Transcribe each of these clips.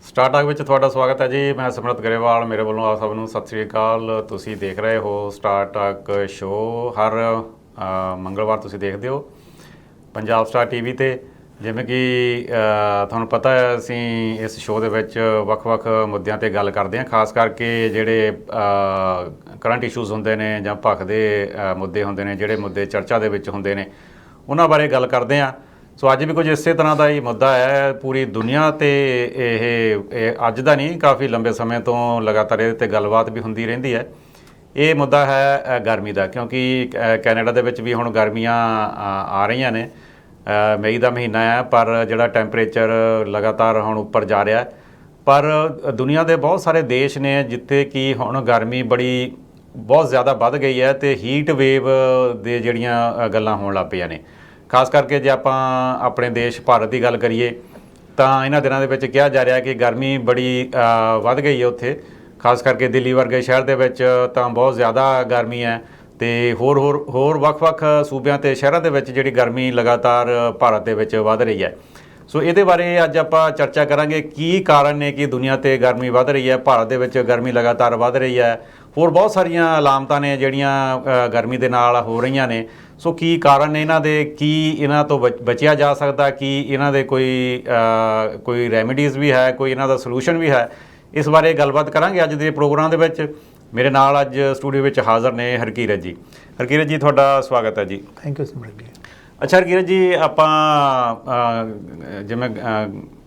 Startup ਵਿੱਚ ਤੁਹਾਡਾ ਸਵਾਗਤ ਹੈ ਜੀ। ਮੈਂ ਸਿਮਰਤ ਗਰੇਵਾਲ, ਮੇਰੇ ਵੱਲੋਂ ਆਪ ਸਭ ਨੂੰ ਸਤਿ ਸ੍ਰੀ ਅਕਾਲ। ਤੁਸੀਂ ਦੇਖ ਰਹੇ ਹੋ ਸਟਾਰਟਅਪ ਸ਼ੋਅ। ਹਰ ਮੰਗਲਵਾਰ ਤੁਸੀਂ ਦੇਖਦੇ ਹੋ ਪੰਜਾਬ ਸਟਾਰ ਟੀਵੀ 'ਤੇ। ਜਿਵੇਂ ਕਿ ਤੁਹਾਨੂੰ ਪਤਾ ਹੈ, ਅਸੀਂ ਇਸ ਸ਼ੋਅ ਦੇ ਵਿੱਚ ਵੱਖ-ਵੱਖ ਮੁੱਦਿਆਂ 'ਤੇ ਗੱਲ ਕਰਦੇ ਹਾਂ, ਖਾਸ ਕਰਕੇ ਜਿਹੜੇ ਕਰੰਟ ਇਸ਼ੂਜ਼ ਹੁੰਦੇ ਨੇ ਜਾਂ ਭਖ ਦੇ ਮੁੱਦੇ ਹੁੰਦੇ ਨੇ, ਜਿਹੜੇ ਮੁੱਦੇ ਚਰਚਾ ਦੇ ਵਿੱਚ ਹੁੰਦੇ ਨੇ, ਉਹਨਾਂ ਬਾਰੇ ਗੱਲ ਕਰਦੇ ਹਾਂ। ਸੋ ਅੱਜ ਵੀ ਕੁਝ ਇਸੇ ਤਰ੍ਹਾਂ ਦਾ ਹੀ ਮੁੱਦਾ ਹੈ। ਪੂਰੀ ਦੁਨੀਆ 'ਤੇ ਇਹ ਅੱਜ ਦਾ ਨਹੀਂ, ਕਾਫੀ ਲੰਬੇ ਸਮੇਂ ਤੋਂ ਲਗਾਤਾਰ ਇਹਦੇ 'ਤੇ ਗੱਲਬਾਤ ਵੀ ਹੁੰਦੀ ਰਹਿੰਦੀ ਹੈ। ਇਹ ਮੁੱਦਾ ਹੈ ਗਰਮੀ ਦਾ, ਕਿਉਂਕਿ ਕੈਨੇਡਾ ਦੇ ਵਿੱਚ ਵੀ ਹੁਣ ਗਰਮੀਆਂ ਆ ਰਹੀਆਂ ਨੇ। ਮਈ ਦਾ ਮਹੀਨਾ ਹੈ, ਪਰ ਜਿਹੜਾ ਟੈਂਪਰੇਚਰ ਲਗਾਤਾਰ ਹੁਣ ਉੱਪਰ ਜਾ ਰਿਹਾ। ਪਰ ਦੁਨੀਆ ਦੇ ਬਹੁਤ ਸਾਰੇ ਦੇਸ਼ ਨੇ ਜਿੱਥੇ ਕਿ ਹੁਣ ਗਰਮੀ ਬਹੁਤ ਜ਼ਿਆਦਾ ਵੱਧ ਗਈ ਹੈ ਅਤੇ ਹੀਟ ਵੇਵ ਦੇ ਜਿਹੜੀਆਂ ਗੱਲਾਂ ਹੋਣ ਲੱਗ ਪਈਆਂ ਨੇ। ਖਾਸ ਕਰਕੇ ਜੇ ਆਪਾਂ ਆਪਣੇ ਦੇਸ਼ ਭਾਰਤ ਦੀ ਗੱਲ ਕਰੀਏ ਤਾਂ ਇਹਨਾਂ ਦਿਨਾਂ ਦੇ ਵਿੱਚ ਕਿਹਾ ਜਾ ਰਿਹਾ ਕਿ ਗਰਮੀ ਬੜੀ ਵੱਧ ਗਈ ਹੈ ਉੱਥੇ। ਖਾਸ ਕਰਕੇ ਦਿੱਲੀ ਵਰਗੇ ਸ਼ਹਿਰ ਦੇ ਵਿੱਚ ਤਾਂ ਬਹੁਤ ਜ਼ਿਆਦਾ ਗਰਮੀ ਹੈ, ਅਤੇ ਹੋਰ ਵੱਖ-ਵੱਖ ਸੂਬਿਆਂ ਅਤੇ ਸ਼ਹਿਰਾਂ ਦੇ ਵਿੱਚ ਜਿਹੜੀ ਗਰਮੀ ਲਗਾਤਾਰ ਭਾਰਤ ਦੇ ਵਿੱਚ ਵੱਧ ਰਹੀ ਹੈ। ਸੋ ਇਹਦੇ ਬਾਰੇ ਅੱਜ ਆਪਾਂ ਚਰਚਾ ਕਰਾਂਗੇ, ਕੀ ਕਾਰਨ ਨੇ ਕਿ ਦੁਨੀਆ 'ਤੇ ਗਰਮੀ ਵੱਧ ਰਹੀ ਹੈ, ਭਾਰਤ ਦੇ ਵਿੱਚ ਗਰਮੀ ਲਗਾਤਾਰ ਵੱਧ ਰਹੀ ਹੈ। ਹੋਰ ਬਹੁਤ ਸਾਰੀਆਂ ਅਲਾਮਤਾਂ ਨੇ ਜਿਹੜੀਆਂ ਗਰਮੀ ਦੇ ਨਾਲ ਹੋ ਰਹੀਆਂ ਨੇ। ਸੋ ਕੀ ਕਾਰਨ ਨੇ ਇਹਨਾਂ ਦੇ, ਕੀ ਇਹਨਾਂ ਤੋਂ ਬਚਿਆ ਜਾ ਸਕਦਾ, ਕੀ ਇਹਨਾਂ ਦੇ ਕੋਈ ਰੈਮੀਡੀਜ਼ ਵੀ ਹੈ, ਕੋਈ ਇਹਨਾਂ ਦਾ ਸੋਲੂਸ਼ਨ ਵੀ ਹੈ। ਇਸ ਬਾਰੇ ਗੱਲਬਾਤ ਕਰਾਂਗੇ ਅੱਜ ਦੇ ਪ੍ਰੋਗਰਾਮ ਦੇ ਵਿੱਚ। ਮੇਰੇ ਨਾਲ ਅੱਜ ਸਟੂਡੀਓ ਵਿੱਚ ਹਾਜ਼ਰ ਨੇ ਹਰਕੀਰਤ ਜੀ। ਹਰਕੀਰਤ ਜੀ, ਤੁਹਾਡਾ ਸਵਾਗਤ ਹੈ ਜੀ। ਥੈਂਕ ਯੂ ਸਿਮਰਤ ਜੀ। ਅੱਛਾ ਹਰਕੀਰਤ ਜੀ, ਆਪਾਂ ਜਿਵੇਂ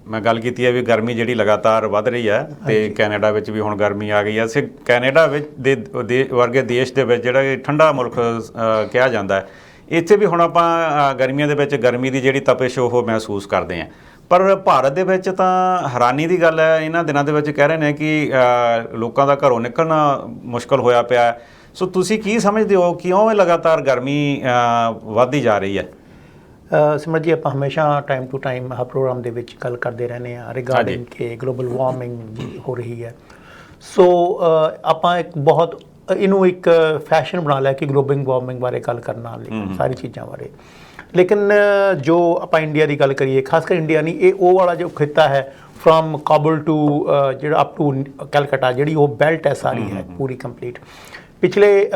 ਮੈਂ ਗੱਲ ਕੀਤੀ ਹੈ ਵੀ ਗਰਮੀ ਜਿਹੜੀ ਲਗਾਤਾਰ ਵੱਧ ਰਹੀ ਹੈ ਅਤੇ ਕੈਨੇਡਾ ਵਿੱਚ ਵੀ ਹੁਣ ਗਰਮੀ ਆ ਗਈ ਹੈ। ਅਸੀਂ ਕੈਨੇਡਾ ਵਿੱਚ ਵਰਗੇ ਦੇਸ਼ ਦੇ ਵਿੱਚ ਜਿਹੜਾ ਕਿ ਠੰਡਾ ਮੁਲਕ ਕਿਹਾ ਜਾਂਦਾ ਹੈ, ਇੱਥੇ ਵੀ ਹੁਣ ਆਪਾਂ ਗਰਮੀਆਂ ਦੇ ਵਿੱਚ ਗਰਮੀ ਦੀ ਜਿਹੜੀ ਤਪਸ਼ ਉਹ ਮਹਿਸੂਸ ਕਰਦੇ ਹਾਂ। ਪਰ ਭਾਰਤ ਦੇ ਵਿੱਚ ਤਾਂ ਹੈਰਾਨੀ ਦੀ ਗੱਲ ਹੈ, ਇਹਨਾਂ ਦਿਨਾਂ ਦੇ ਵਿੱਚ ਕਹਿ ਰਹੇ ਨੇ ਕਿ ਲੋਕਾਂ ਦਾ ਘਰੋਂ ਨਿਕਲਣਾ ਮੁਸ਼ਕਲ ਹੋਇਆ ਪਿਆ। ਸੋ ਤੁਸੀਂ ਕੀ ਸਮਝਦੇ ਹੋ, ਕਿਉਂ ਇਹ ਲਗਾਤਾਰ ਗਰਮੀ ਵੱਧਦੀ ਜਾ ਰਹੀ ਹੈ? ਸਿਮਰਤ ਜੀ, ਆਪਾਂ ਹਮੇਸ਼ਾ ਟਾਈਮ ਟੂ ਟਾਈਮ ਆਹ ਪ੍ਰੋਗਰਾਮ ਦੇ ਵਿੱਚ ਗੱਲ ਕਰਦੇ ਰਹਿੰਦੇ ਹਾਂ ਰਿਗਾਰਡਿੰਗ ਕਿ ਗਲੋਬਲ ਵਾਰਮਿੰਗ ਹੋ ਰਹੀ ਹੈ। ਸੋ ਆਪਾਂ ਇਹਨੂੰ ਇੱਕ ਫੈਸ਼ਨ ਬਣਾ ਲਿਆ ਕਿ ਗਲੋਬਲ ਵਾਰਮਿੰਗ ਬਾਰੇ ਗੱਲ ਕਰਨਾ, ਸਾਰੀ ਚੀਜ਼ਾਂ ਬਾਰੇ। ਲੇਕਿਨ ਜੋ ਆਪਾਂ ਇੰਡੀਆ ਦੀ ਗੱਲ ਕਰੀਏ, ਖਾਸ ਕਰ ਇੰਡੀਆ ਨਹੀਂ, ਇਹ ਉਹ ਵਾਲਾ ਜੋ ਖਿੱਤਾ ਹੈ ਫਰੋਮ ਕਾਬੁਲ ਟੂ ਜਿਹੜਾ ਅਪ ਟੂ ਕੈਲਕਟਾ, ਜਿਹੜੀ ਉਹ ਬੈਲਟ ਹੈ ਸਾਰੀ ਹੈ ਪੂਰੀ ਕੰਪਲੀਟ। ਪਿਛਲੇ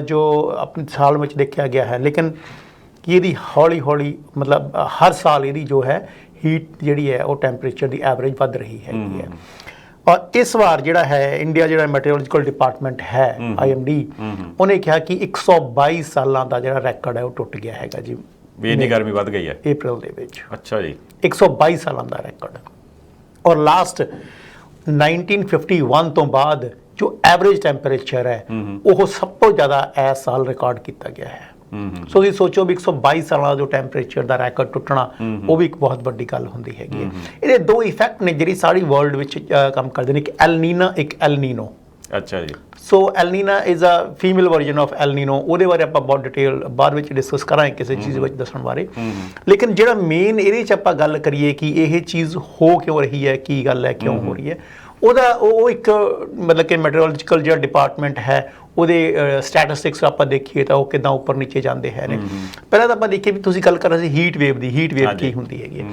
ਜੋ ਆਪਣੇ ਸਾਲ ਵਿੱਚ ਦੇਖਿਆ ਗਿਆ ਹੈ, ਲੇਕਿਨ ਕਿ ਇਹਦੀ ਹੌਲੀ ਹੌਲੀ ਮਤਲਬ ਹਰ ਸਾਲ ਇਹਦੀ ਜੋ ਹੈ ਹੀਟ ਜਿਹੜੀ ਹੈ ਉਹ ਟੈਂਪਰੇਚਰ ਦੀ ਐਵਰੇਜ ਵੱਧ ਰਹੀ ਹੈਗੀ ਹੈ। ਔਰ ਇਸ ਵਾਰ ਜਿਹੜਾ ਹੈ ਇੰਡੀਆ ਜਿਹੜਾ ਮੈਟੀਓਰੋਲੋਜੀਕਲ ਡਿਪਾਰਟਮੈਂਟ ਹੈ IMD, ਉਹਨੇ ਕਿਹਾ ਕਿ 122 ਸਾਲਾਂ ਦਾ ਜਿਹੜਾ ਰੈਕੋਰਡ ਹੈ ਉਹ ਟੁੱਟ ਗਿਆ ਹੈਗਾ ਜੀ। ਇੰਨੀ ਗਰਮੀ ਵੱਧ ਗਈ ਹੈ ਅਪ੍ਰੈਲ ਦੇ ਵਿੱਚ। ਅੱਛਾ ਜੀ, 122 ਸਾਲਾਂ ਦਾ ਰੈਕੋਰਡ। ਔਰ ਲਾਸਟ 1951 ਤੋਂ ਬਾਅਦ ਜੋ ਐਵਰੇਜ ਟੈਂਪਰੇਚਰ ਹੈ ਉਹ ਸਭ ਤੋਂ ਜ਼ਿਆਦਾ ਇਸ ਸਾਲ ਰਿਕਾਰਡ ਕੀਤਾ ਗਿਆ ਹੈ। ਸੋ ਤੁਸੀਂ ਸੋਚੋ ਵੀ 122 ਸਾਲਾਂ ਦਾ ਜੋ ਟੈਂਪਰੇਚਰ ਦਾ ਰੈਕੋਰਡ ਟੁੱਟਣਾ, ਉਹ ਵੀ ਇੱਕ ਬਹੁਤ ਵੱਡੀ ਗੱਲ ਹੁੰਦੀ ਹੈਗੀ ਹੈ। ਇਹਦੇ ਦੋ ਇਫੈਕਟ ਨੇ ਜਿਹੜੀ ਸਾਰੀ ਵਰਲਡ ਵਿੱਚ ਕੰਮ ਕਰਦੇ ਨੇ, ਇੱਕ ਐਲਨੀਨਾ, ਇੱਕ ਐਲਨੀਨੋ। ਅੱਛਾ ਜੀ। So El Nina is a female version of El Nino. ਉਹਦੇ ਬਾਰੇ ਆਪਾਂ ਬਹੁਤ ਡਿਟੇਲ ਬਾਅਦ ਵਿੱਚ ਡਿਸਕਸ ਕਰਾਂਗੇ ਕਿਸੇ ਚੀਜ਼ ਵਿੱਚ ਦੱਸਣ ਬਾਰੇ। ਲੇਕਿਨ ਜਿਹੜਾ ਮੇਨ ਇਹਦੇ 'ਚ ਆਪਾਂ ਗੱਲ ਕਰੀਏ ਕਿ ਇਹ ਚੀਜ਼ ਹੋ ਕਿਉਂ ਰਹੀ ਹੈ, ਕੀ ਗੱਲ ਹੈ, ਕਿਉਂ ਹੋ ਰਹੀ ਹੈ, ਉਹ ਇੱਕ ਮਤਲਬ ਕਿ ਮੈਟੀਓਰੋਲੋਜੀਕਲ ਜਿਹੜਾ ਡਿਪਾਰਟਮੈਂਟ ਹੈ ਉਹਦੇ ਸਟੈਟਿਸਟਿਕਸ ਆਪਾਂ ਦੇਖੀਏ ਤਾਂ ਉਹ ਕਿੱਦਾਂ ਉੱਪਰ ਨੀਚੇ ਜਾਂਦੇ ਹੈ ਨੇ। ਪਹਿਲਾਂ ਤਾਂ ਆਪਾਂ ਦੇਖੀਏ ਵੀ ਤੁਸੀਂ ਗੱਲ ਕਰ ਰਹੇ ਸੀ ਹੀਟ ਵੇਵ ਦੀ। ਹੀਟ ਵੇਵ ਕੀ ਹੁੰਦੀ ਹੈਗੀ ਹੈ?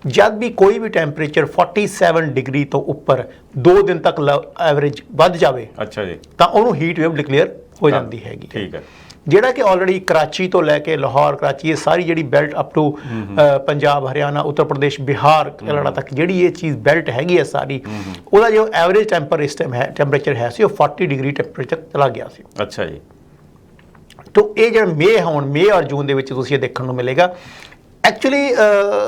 ਜਦ ਵੀ ਕੋਈ ਵੀ ਟੈਂਪਰੇਚਰ 47 ਡਿਗਰੀ ਤੋਂ ਉੱਪਰ 2 ਦਿਨ ਤੱਕ ਐਵਰੇਜ ਵੱਧ ਜਾਵੇ, ਅੱਛਾ ਜੀ, ਤਾਂ ਉਹਨੂੰ ਹੀਟ ਵੇਵ ਡਿਕਲੇਅਰ ਹੋ ਜਾਂਦੀ ਹੈਗੀ। ਠੀਕ ਹੈ। ਜਿਹੜਾ ਕਿ ਆਲਰੇਡੀ ਕਰਾਚੀ ਤੋਂ ਲੈ ਕੇ ਲਾਹੌਰ, ਕਰਾਚੀ, ਇਹ ਸਾਰੀ ਜਿਹੜੀ belt up to Punjab, Haryana, Uttar Pradesh, Bihar, Kerala ਤੱਕ ਜਿਹੜੀ ਇਹ ਚੀਜ਼ ਬੈਲਟ ਹੈਗੀ ਹੈ ਸਾਰੀ, ਉਹਦਾ ਜੋ ਐਵਰੇਜ ਟੈਂਪਰੇਚਰ ਹੈ ਸੀ ਉਹ 40 ਡਿਗਰੀ ਟੈਂਪਰੇਚਰ ਚਲਾ ਗਿਆ ਸੀ। ਅੱਛਾ ਜੀ। ਤੋ ਇਹ ਜਿਹੜਾ ਮਈ ਔਰ ਜੂਨ ਦੇ ਵਿੱਚ ਤੁਸੀਂ ਇਹ ਦੇਖਣ ਨੂੰ ਮਿਲੇਗਾ। ਐਕਚੁਅਲੀ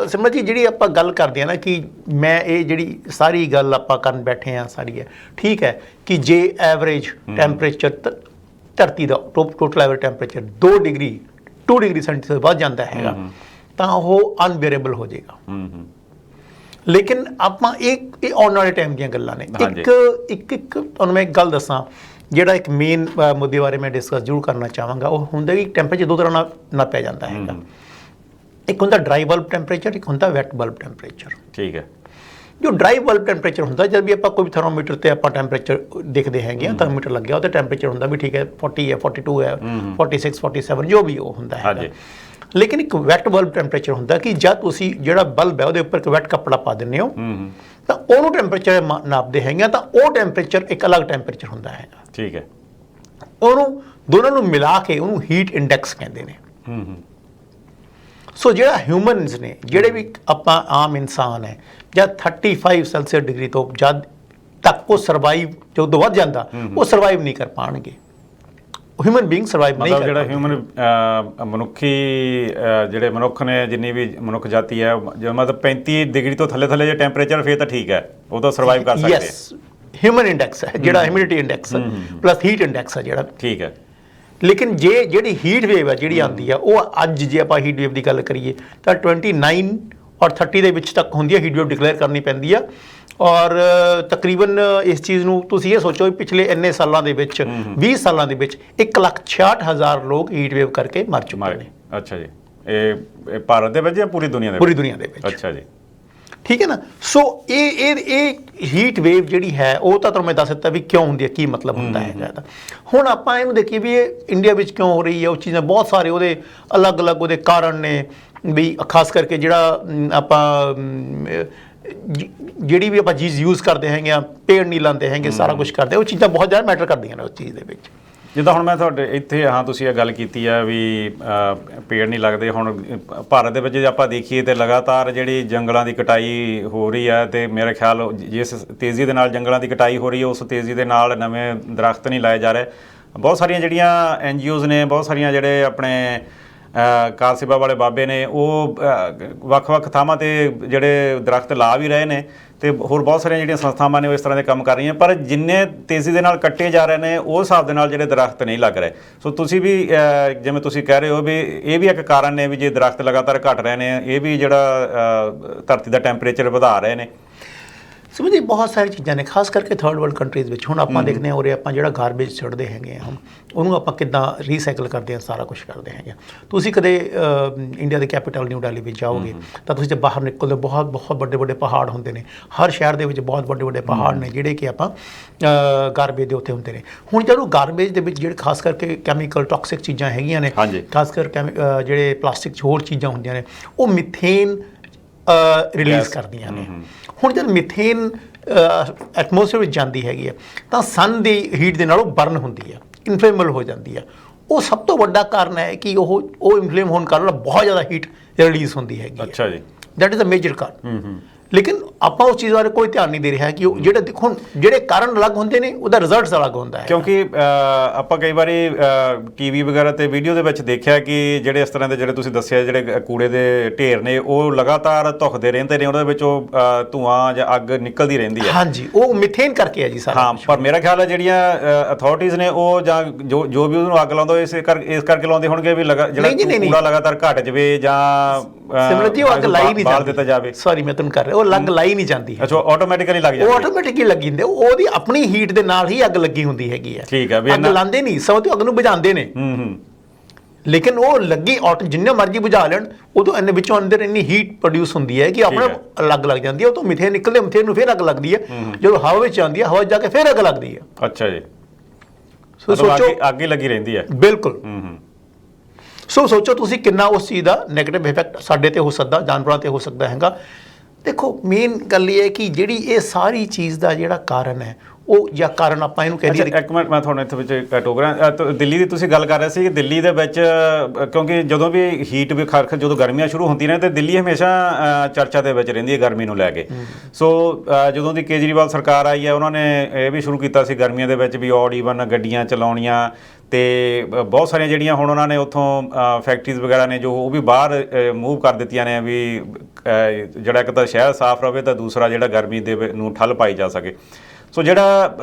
ਸਿਮਰਤ ਜੀ, ਜਿਹੜੀ ਆਪਾਂ ਗੱਲ ਕਰਦੇ ਹਾਂ ਨਾ ਕਿ ਮੈਂ ਇਹ ਜਿਹੜੀ ਸਾਰੀ ਗੱਲ ਆਪਾਂ ਕਰਨ ਬੈਠੇ ਹਾਂ ਸਾਰੀ ਹੈ, ਠੀਕ ਹੈ, ਕਿ ਜੇ ਐਵਰੇਜ ਟੈਂਪਰੇਚਰ ਧਰਤੀ ਦਾ total average temperature 2 degree centigrade ਵੱਧ ਜਾਂਦਾ ਹੈਗਾ ਤਾਂ ਉਹ ਅਨਬੇਅਰੇਬਲ ਹੋ ਜਾਏਗਾ। ਲੇਕਿਨ ਆਪਾਂ ਇਹ ਆਉਣ ਵਾਲੇ ਟਾਈਮ ਦੀਆਂ ਗੱਲਾਂ ਨੇ। ਇੱਕ ਤੁਹਾਨੂੰ ਮੈਂ ਇੱਕ ਗੱਲ ਦੱਸਾਂ, ਜਿਹੜਾ ਇੱਕ ਮੇਨ ਮੁੱਦੇ ਬਾਰੇ ਮੈਂ ਡਿਸਕਸ ਜ਼ਰੂਰ ਕਰਨਾ ਚਾਹਾਂਗਾ। ਉਹ ਹੁੰਦਾ ਕਿ ਟੈਂਪਰੇਚਰ ਦੋ ਤਰ੍ਹਾਂ ਨਾਲ ਨਾਪਿਆ ਜਾਂਦਾ ਹੈਗਾ। ਇੱਕ ਹੁੰਦਾ ਡਰਾਈ ਬਲਬ ਟੈਂਪਰੇਚਰ, ਇੱਕ ਹੁੰਦਾ ਵੈਟ ਬਲਬ ਟੈਂਪਰੇਚਰ। ਠੀਕ ਹੈ। ਜੋ ਡਰਾਈ ਬਲਬ ਟੈਂਪਰੇਚਰ ਹੁੰਦਾ, ਜਦ ਵੀ ਆਪਾਂ ਕੋਈ ਥਰਮੋਮੀਟਰ 'ਤੇ ਆਪਾਂ ਟੈਂਪਰੇਚਰ ਦੇਖਦੇ ਹੈਗੇ ਆ, ਥਰਮੋਮੀਟਰ ਲੱਗਿਆ ਉਹਤੇ ਟੈਂਪਰੇਚਰ ਹੁੰਦਾ ਵੀ ਠੀਕ ਹੈ 40 ਹੈ, 42 ਹੈ, 46, 47 ਜੋ ਵੀ ਉਹ ਹੁੰਦਾ ਹੈ। ਲੇਕਿਨ ਇੱਕ ਵੈਟ ਬਲਬ ਟੈਂਪਰੇਚਰ ਹੁੰਦਾ ਕਿ ਜਦ ਤੁਸੀਂ ਜਿਹੜਾ ਬਲਬ ਹੈ ਉਹਦੇ ਉੱਪਰ ਇੱਕ ਵੈਟ ਕੱਪੜਾ ਪਾ ਦਿੰਦੇ ਹੋ ਤਾਂ ਉਹਨੂੰ ਟੈਂਪਰੇਚਰ ਨਾਪਦੇ ਹੈਗੇ ਤਾਂ ਉਹ ਟੈਂਪਰੇਚਰ ਇੱਕ ਅਲੱਗ ਟੈਂਪਰੇਚਰ ਹੁੰਦਾ ਹੈਗਾ। ਠੀਕ ਹੈ। ਉਹਨੂੰ ਦੋਨਾਂ ਨੂੰ ਮਿਲਾ ਕੇ ਉਹਨੂੰ ਹੀਟ ਇੰਡੈਕਸ ਕਹਿੰਦੇ ਨੇ। ਸੋ ਜਿਹੜਾ ਹਿਊਮਨਸ ਨੇ, ਜਿਹੜੇ ਵੀ ਆਪਾਂ ਆਮ ਇਨਸਾਨ ਹੈ, ਜਦ 35 ਸੈਲਸੀਅਸ ਡਿਗਰੀ ਤੋਂ ਜਦ ਤੱਕ ਉਹ ਸਰਵਾਈਵ ਜਦੋਂ ਵੱਧ ਜਾਂਦਾ ਉਹ ਸਰਵਾਈਵ ਨਹੀਂ ਕਰ ਪਾਣਗੇ। ਹਿਊਮਨ ਬੀਇੰਗ ਸਰਵਾਈਵ ਨਹੀਂ ਕਰ ਜਿਹੜਾ ਹਿਊਮਨ ਮਨੁੱਖੀ ਜਿਹੜੇ ਮਨੁੱਖ ਨੇ, ਜਿੰਨੀ ਵੀ ਮਨੁੱਖ ਜਾਤੀ ਹੈ, ਜੋ ਮਤਲਬ 35 ਡਿਗਰੀ ਤੋਂ ਥੱਲੇ ਜੇ ਟੈਂਪਰੇਚਰ ਫੇਰ ਤਾਂ ਠੀਕ ਹੈ, ਉਹ ਤਾਂ ਸਰਵਾਈਵ ਕਰ ਸਕਦੇ। ਯੈਸ, ਹਿਊਮਨ ਇੰਡੈਕਸ ਹੈ ਜਿਹੜਾ humidity index plus heat index ਹੈ ਜਿਹੜਾ। ਠੀਕ ਹੈ। ਲੇਕਿਨ ਜਿਹੜੀ ਹੀਟ ਵੇਵ ਹੈ ਜਿਹੜੀ ਆਉਂਦੀ ਆ, ਉਹ ਅੱਜ ਜੇ ਆਪਾਂ ਹੀਟ ਵੇਵ ਦੀ ਗੱਲ ਕਰੀਏ ਤਾਂ 29 ਔਰ 30 ਦੇ ਵਿੱਚ ਤੱਕ ਹੁੰਦੀ ਹੈ ਹੀਟ ਵੇਵ ਡਿਕਲੇਅਰ ਕਰਨੀ ਪੈਂਦੀ ਆ। ਔਰ ਤਕਰੀਬਨ ਇਸ ਚੀਜ਼ ਨੂੰ ਤੁਸੀਂ ਇਹ ਸੋਚੋ ਪਿਛਲੇ ਇੰਨੇ ਸਾਲਾਂ ਦੇ ਵਿੱਚ 20 ਸਾਲਾਂ ਦੇ ਵਿੱਚ 1,66,000 ਲੋਕ ਹੀਟ ਵੇਵ ਕਰਕੇ ਮਰ ਚੁੱਕੇ ਨੇ। ਅੱਛਾ ਜੀ। ਇਹ ਭਾਰਤ ਦੇ ਵਿੱਚ ਜਾਂ ਪੂਰੀ ਦੁਨੀਆ ਦੇ ਵਿੱਚ? ਪੂਰੀ ਦੁਨੀਆ ਦੇ ਵਿੱਚ। ਅੱਛਾ ਜੀ। ਠੀਕ ਹੈ ਨਾ। ਸੋ ਇਹ ਹੀਟ ਵੇਵ ਜਿਹੜੀ ਹੈ ਉਹ ਤਾਂ ਤੁਹਾਨੂੰ ਮੈਂ ਦੱਸ ਦਿੱਤਾ ਵੀ ਕਿਉਂ ਹੁੰਦੀ ਹੈ, ਕੀ ਮਤਲਬ ਹੁੰਦਾ ਹੈਗਾ ਇਹਦਾ। ਹੁਣ ਆਪਾਂ ਇਹਨੂੰ ਦੇਖੀਏ ਵੀ ਇਹ ਇੰਡੀਆ ਵਿੱਚ ਕਿਉਂ ਹੋ ਰਹੀ ਹੈ। ਉਹ ਚੀਜ਼ਾਂ ਬਹੁਤ ਸਾਰੇ ਉਹਦੇ ਅਲੱਗ-ਅਲੱਗ ਉਹਦੇ ਕਾਰਨ ਨੇ ਵੀ ਖਾਸ ਕਰਕੇ ਜਿਹੜਾ ਆਪਾਂ ਜਿਹੜੀ ਵੀ ਆਪਾਂ ਚੀਜ਼ ਯੂਜ਼ ਕਰਦੇ ਹੈਗੇ ਆ, ਪੇੜ ਨਹੀਂ ਲਾਉਂਦੇ ਹੈਗੇ, ਸਾਰਾ ਕੁਝ ਕਰਦੇ, ਉਹ ਚੀਜ਼ਾਂ ਬਹੁਤ ਜ਼ਿਆਦਾ ਮੈਟਰ ਕਰਦੀਆਂ ਨੇ ਉਸ ਚੀਜ਼ ਦੇ ਵਿੱਚ। ਜਿੱਦਾਂ ਹੁਣ ਮੈਂ ਤੁਹਾਡੇ ਇੱਥੇ ਤੁਸੀਂ ਇਹ ਗੱਲ ਕੀਤੀ ਆ ਵੀ ਪੇੜ ਨਹੀਂ ਲੱਗਦੇ। ਹੁਣ ਭਾਰਤ ਦੇ ਵਿੱਚ ਜੇ ਆਪਾਂ ਦੇਖੀਏ ਤਾਂ ਲਗਾਤਾਰ ਜਿਹੜੀ ਜੰਗਲਾਂ ਦੀ ਕਟਾਈ ਹੋ ਰਹੀ ਹੈ, ਅਤੇ ਮੇਰੇ ਖਿਆਲ ਜਿਸ ਤੇਜ਼ੀ ਦੇ ਨਾਲ ਜੰਗਲਾਂ ਦੀ ਕਟਾਈ ਹੋ ਰਹੀ ਹੈ, ਉਸ ਤੇਜ਼ੀ ਦੇ ਨਾਲ ਨਵੇਂ ਦਰਖਤ ਨਹੀਂ ਲਾਏ ਜਾ ਰਹੇ। ਬਹੁਤ ਸਾਰੀਆਂ ਜਿਹੜੀਆਂ NGOs ਨੇ, ਬਹੁਤ ਸਾਰੀਆਂ ਜਿਹੜੇ ਆਪਣੇ ਕਾਰ ਸੇਵਾ ਵਾਲੇ ਬਾਬੇ ਨੇ, ਉਹ ਵੱਖ-ਵੱਖ ਥਾਵਾਂ 'ਤੇ ਜਿਹੜੇ ਦਰਖਤ ਲਾ ਵੀ ਰਹੇ ਨੇ, ਅਤੇ ਹੋਰ ਬਹੁਤ ਸਾਰੀਆਂ ਜਿਹੜੀਆਂ ਸੰਸਥਾਵਾਂ ਨੇ ਉਹ ਇਸ ਤਰ੍ਹਾਂ ਦੇ ਕੰਮ ਕਰ ਰਹੀਆਂ। ਪਰ ਜਿੰਨੇ ਤੇਜ਼ੀ ਦੇ ਨਾਲ ਕੱਟੇ ਜਾ ਰਹੇ ਨੇ, ਉਸ ਹਿਸਾਬ ਦੇ ਨਾਲ ਜਿਹੜੇ ਦਰਖਤ ਨਹੀਂ ਲੱਗ ਰਹੇ। ਸੋ ਤੁਸੀਂ ਵੀ ਜਿਵੇਂ ਤੁਸੀਂ ਕਹਿ ਰਹੇ ਹੋ ਵੀ ਇਹ ਵੀ ਇੱਕ ਕਾਰਨ ਨੇ ਵੀ ਜੇ ਦਰਖਤ ਲਗਾਤਾਰ ਘਟ ਰਹੇ ਨੇ, ਇਹ ਵੀ ਜਿਹੜਾ ਧਰਤੀ ਦਾ ਟੈਂਪਰੇਚਰ ਵਧਾ ਰਹੇ ਨੇ। ਸਮਝੀ ਬਹੁਤ ਸਾਰੀ ਚੀਜ਼ਾਂ ਨੇ, ਖਾਸ ਕਰਕੇ ਥਰਡ ਵਰਲਡ ਕੰਟਰੀਜ਼ ਵਿੱਚ। ਹੁਣ ਆਪਾਂ ਦੇਖਦੇ ਹਾਂ ਉਰੇ ਆਪਾਂ ਜਿਹੜਾ ਗਾਰਬੇਜ ਛੱਡਦੇ ਹੈਗੇ ਆ, ਉਹਨੂੰ ਆਪਾਂ ਕਿੱਦਾਂ ਰੀਸਾਈਕਲ ਕਰਦੇ ਹਾਂ, ਸਾਰਾ ਕੁਝ ਕਰਦੇ ਹੈਗੇ। ਤੁਸੀਂ ਕਦੇ ਇੰਡੀਆ ਦੇ ਕੈਪੀਟਲ ਨਿਊ ਦਿੱਲੀ ਵਿੱਚ ਜਾਓਗੇ ਤਾਂ ਤੁਸੀਂ ਜੇ ਬਾਹਰ ਨਿਕਲਦੇ ਬਹੁਤ ਵੱਡੇ ਵੱਡੇ ਪਹਾੜ ਹੁੰਦੇ ਨੇ। ਹਰ ਸ਼ਹਿਰ ਦੇ ਵਿੱਚ ਬਹੁਤ ਵੱਡੇ ਵੱਡੇ ਪਹਾੜ ਨੇ ਜਿਹੜੇ ਕਿ ਆਪਾਂ ਗਾਰਬੇਜ ਦੇ ਉੱਤੇ ਹੁੰਦੇ ਨੇ। ਹੁਣ ਜਦੋਂ ਗਾਰਬੇਜ ਦੇ ਵਿੱਚ ਜਿਹੜੇ ਖਾਸ ਕਰਕੇ ਕੈਮੀਕਲ ਟੌਕਸਿਕ ਚੀਜ਼ਾਂ ਹੈਗੀਆਂ ਨੇ, ਖਾਸ ਕਰ ਜਿਹੜੇ ਪਲਾਸਟਿਕ ਹੋਰ ਚੀਜ਼ਾਂ ਹੁੰਦੀਆਂ ਨੇ, ਉਹ ਮਿਥੇਨ ਰਿਲੀਜ਼ ਕਰਦੀਆਂ ਨੇ। ਹੁਣ ਜਦ ਮਿਥੇਨ ਐਟਮੋਸਫੇਅਰ ਵਿੱਚ ਜਾਂਦੀ ਹੈਗੀ ਹੈ ਤਾਂ ਸਨ ਦੀ ਹੀਟ ਦੇ ਨਾਲ ਉਹ ਬਰਨ ਹੁੰਦੀ ਹੈ, ਇਨਫਲੇਮੇਬਲ ਹੋ ਜਾਂਦੀ ਹੈ। ਉਹ ਸਭ ਤੋਂ ਵੱਡਾ ਕਾਰਨ ਹੈ ਕਿ ਉਹ ਇਨਫਲੇਮ ਹੋਣ ਕਾਰਨ ਬਹੁਤ ਜ਼ਿਆਦਾ ਹੀਟ ਰਿਲੀਜ਼ ਹੁੰਦੀ ਹੈਗੀ। ਅੱਛਾ ਜੀ। ਦੈਟ ਇਜ਼ ਅ ਮੇਜਰ ਕਾਰਨ। ਲੇਕਿਨ ਆਪਾਂ ਉਸ ਚੀਜ਼ ਬਾਰੇ ਕੋਈ ਧਿਆਨ ਨਹੀਂ ਦੇ ਰਿਹਾ ਕਿ ਉਹ ਜਿਹੜੇ ਦੇਖੋ ਜਿਹੜੇ ਕਾਰਨ ਅਲੱਗ ਹੁੰਦੇ ਨੇ, ਉਹਦਾ ਰਿਜ਼ਲਟਸ ਅਲੱਗ ਹੁੰਦਾ ਹੈ। ਕਿਉਂਕਿ ਆਪਾਂ ਕਈ ਵਾਰੀ TV ਵਗੈਰਾ ਤੇ ਵੀਡੀਓ ਦੇ ਵਿੱਚ ਦੇਖਿਆ ਕਿ ਜਿਹੜੇ ਇਸ ਤਰ੍ਹਾਂ ਦੇ ਜਿਹੜੇ ਤੁਸੀਂ ਦੱਸਿਆ ਜਿਹੜੇ ਕੂੜੇ ਦੇ ਢੇਰ ਨੇ, ਉਹ ਲਗਾਤਾਰ ਧੁਖਦੇ ਰਹਿੰਦੇ ਨੇ, ਉਹਦੇ ਵਿੱਚੋਂ ਧੂਆਂ ਜਾਂ ਅੱਗ ਨਿਕਲਦੀ ਰਹਿੰਦੀ ਹੈ। ਹਾਂਜੀ, ਉਹ ਮਿਥੇਨ ਕਰਕੇ ਹੈ ਜੀ ਸਾਰਾ। ਹਾਂ, ਪਰ ਮੇਰਾ ਖਿਆਲ ਹੈ ਜਿਹੜੀਆਂ ਅਥਾਰਟੀਜ਼ ਨੇ ਉਹ ਜਾਂ ਜੋ ਵੀ ਉਹਨੂੰ ਅੱਗ ਲਾਉਂਦੇ ਇਸ ਕਰਕੇ ਲਾਉਂਦੇ ਹੋਣਗੇ ਵੀ ਜਿਹੜਾ ਕੂੜਾ ਲਗਾਤਾਰ ਘਟ ਜਾਵੇ ਜਾਂ ਸਿਮਰਤ ਜੀ ਉਹ ਅੱਗ ਲਾਈ ਨਹੀਂ ਬਾਲ ਦਿੱਤਾ ਜਾਵੇ। ਸੌਰੀ ਮੈਂ ਤੁਹਾਨੂੰ ਕਰ ਰਿਹਾ, ਉਹ ਲੱਗ ਲਾਈ ਨਹੀਂ ਜਾਂਦੀ। ਅੱਛਾ, ਆਟੋਮੈਟਿਕਲੀ ਲੱਗ ਜਾਂਦੀ। ਉਹ ਆਟੋਮੈਟਿਕਲੀ ਲੱਗੀ ਹੁੰਦੀ, ਉਹਦੀ ਆਪਣੀ ਹੀਟ ਦੇ ਨਾਲ ਹੀ ਅੱਗ ਲੱਗੀ ਹੁੰਦੀ ਹੈਗੀ ਹੈ। ਠੀਕ ਹੈ। ਅੱਗ ਲਾਉਂਦੇ ਨਹੀਂ, ਸਮਝੋ ਅੱਗ ਨੂੰ ਬੁਝਾਉਂਦੇ ਨੇ। ਲੇਕਿਨ ਉਹ ਲੱਗੀ ਜਿੰਨੇ ਮਰਜ਼ੀ ਬੁਝਾ ਲੈਣ, ਉਦੋਂ ਇਹਨੇ ਵਿੱਚੋਂ ਅੰਦਰ ਇੰਨੀ ਹੀਟ ਪ੍ਰੋਡਿਊਸ ਹੁੰਦੀ ਹੈ ਕਿ ਆਪਣੇ ਅੱਗ ਲੱਗ ਜਾਂਦੀ ਹੈ। ਉਹ ਤੋਂ ਮਿਥੇਨ ਨਿਕਲਦੇ, ਮਿਥੇਨ ਨੂੰ ਫਿਰ ਅੱਗ ਲੱਗਦੀ ਹੈ। ਜਦੋਂ ਹਵਾ ਵਿੱਚ ਆਉਂਦੀ ਹੈ, ਹਵਾ ਜਾ ਕੇ ਫਿਰ ਅੱਗ ਲੱਗਦੀ ਹੈ। ਅੱਛਾ ਜੀ। ਸੋ ਸੋਚੋ ਅੱਗ ਹੀ ਲੱਗੀ ਰਹਿੰਦੀ ਹੈ। ਬਿਲਕੁਲ। ਸੋ ਸੋਚੋ ਤੁਸੀਂ ਕਿੰਨਾ ਉਸ ਚੀਜ਼ ਦਾ ਨੈਗੇਟਿਵ ਇਫੈਕਟ ਸਾਡੇ ਤੇ ਹੋ ਸਕਦਾ, ਜਾਨਵਰਾਂ ਤੇ ਹੋ ਸਕਦਾ ਹੈਗਾ। ਦੇਖੋ ਮੇਨ ਗੱਲ ਇਹ ਹੈ ਕਿ ਜਿਹੜੀ ਇਹ ਸਾਰੀ ਚੀਜ਼ ਦਾ ਜਿਹੜਾ ਕਾਰਨ ਹੈ, ਉਹ ਜਾਂ ਕਾਰਨ ਆਪਾਂ ਇਹਨੂੰ ਕਹਿ ਦਈਏ। ਇੱਕ ਮਿੰਟ ਮੈਂ ਤੁਹਾਨੂੰ ਇੱਥੇ ਵਿੱਚ ਟੋਕਰਾਂ। ਦਿੱਲੀ ਦੀ ਤੁਸੀਂ ਗੱਲ ਕਰ ਰਹੇ ਸੀ ਕਿ ਦਿੱਲੀ ਦੇ ਵਿੱਚ ਕਿਉਂਕਿ ਜਦੋਂ ਵੀ ਹੀਟ ਵੀ ਜਦੋਂ ਗਰਮੀਆਂ ਸ਼ੁਰੂ ਹੁੰਦੀਆਂ ਨੇ ਤਾਂ ਦਿੱਲੀ ਹਮੇਸ਼ਾ ਚਰਚਾ ਦੇ ਵਿੱਚ ਰਹਿੰਦੀ ਹੈ ਗਰਮੀ ਨੂੰ ਲੈ ਕੇ। ਸੋ ਜਦੋਂ ਦੀ ਕੇਜਰੀਵਾਲ ਸਰਕਾਰ ਆਈ ਹੈ, ਉਹਨਾਂ ਨੇ ਇਹ ਵੀ ਸ਼ੁਰੂ ਕੀਤਾ ਸੀ ਗਰਮੀਆਂ ਦੇ ਵਿੱਚ ਵੀ ਔਡ ਈਵਨ ਗੱਡੀਆਂ ਚਲਾਉਣੀਆਂ, ਅਤੇ ਬਹੁਤ ਸਾਰੀਆਂ ਜਿਹੜੀਆਂ ਹੁਣ ਉਹਨਾਂ ਨੇ ਉੱਥੋਂ ਫੈਕਟਰੀਜ਼ ਵਗੈਰਾ ਨੇ ਜੋ ਉਹ ਵੀ ਬਾਹਰ ਮੂਵ ਕਰ ਦਿੱਤੀਆਂ ਨੇ ਵੀ ਜਿਹੜਾ ਇੱਕ ਤਾਂ ਸ਼ਹਿਰ ਸਾਫ਼ ਰਹੇ ਤਾਂ ਦੂਸਰਾ ਜਿਹੜਾ ਗਰਮੀ ਦੇ ਨੂੰ ਠੱਲ ਪਾਈ ਜਾ ਸਕੇ। ਸੋ ਜਿਹੜਾ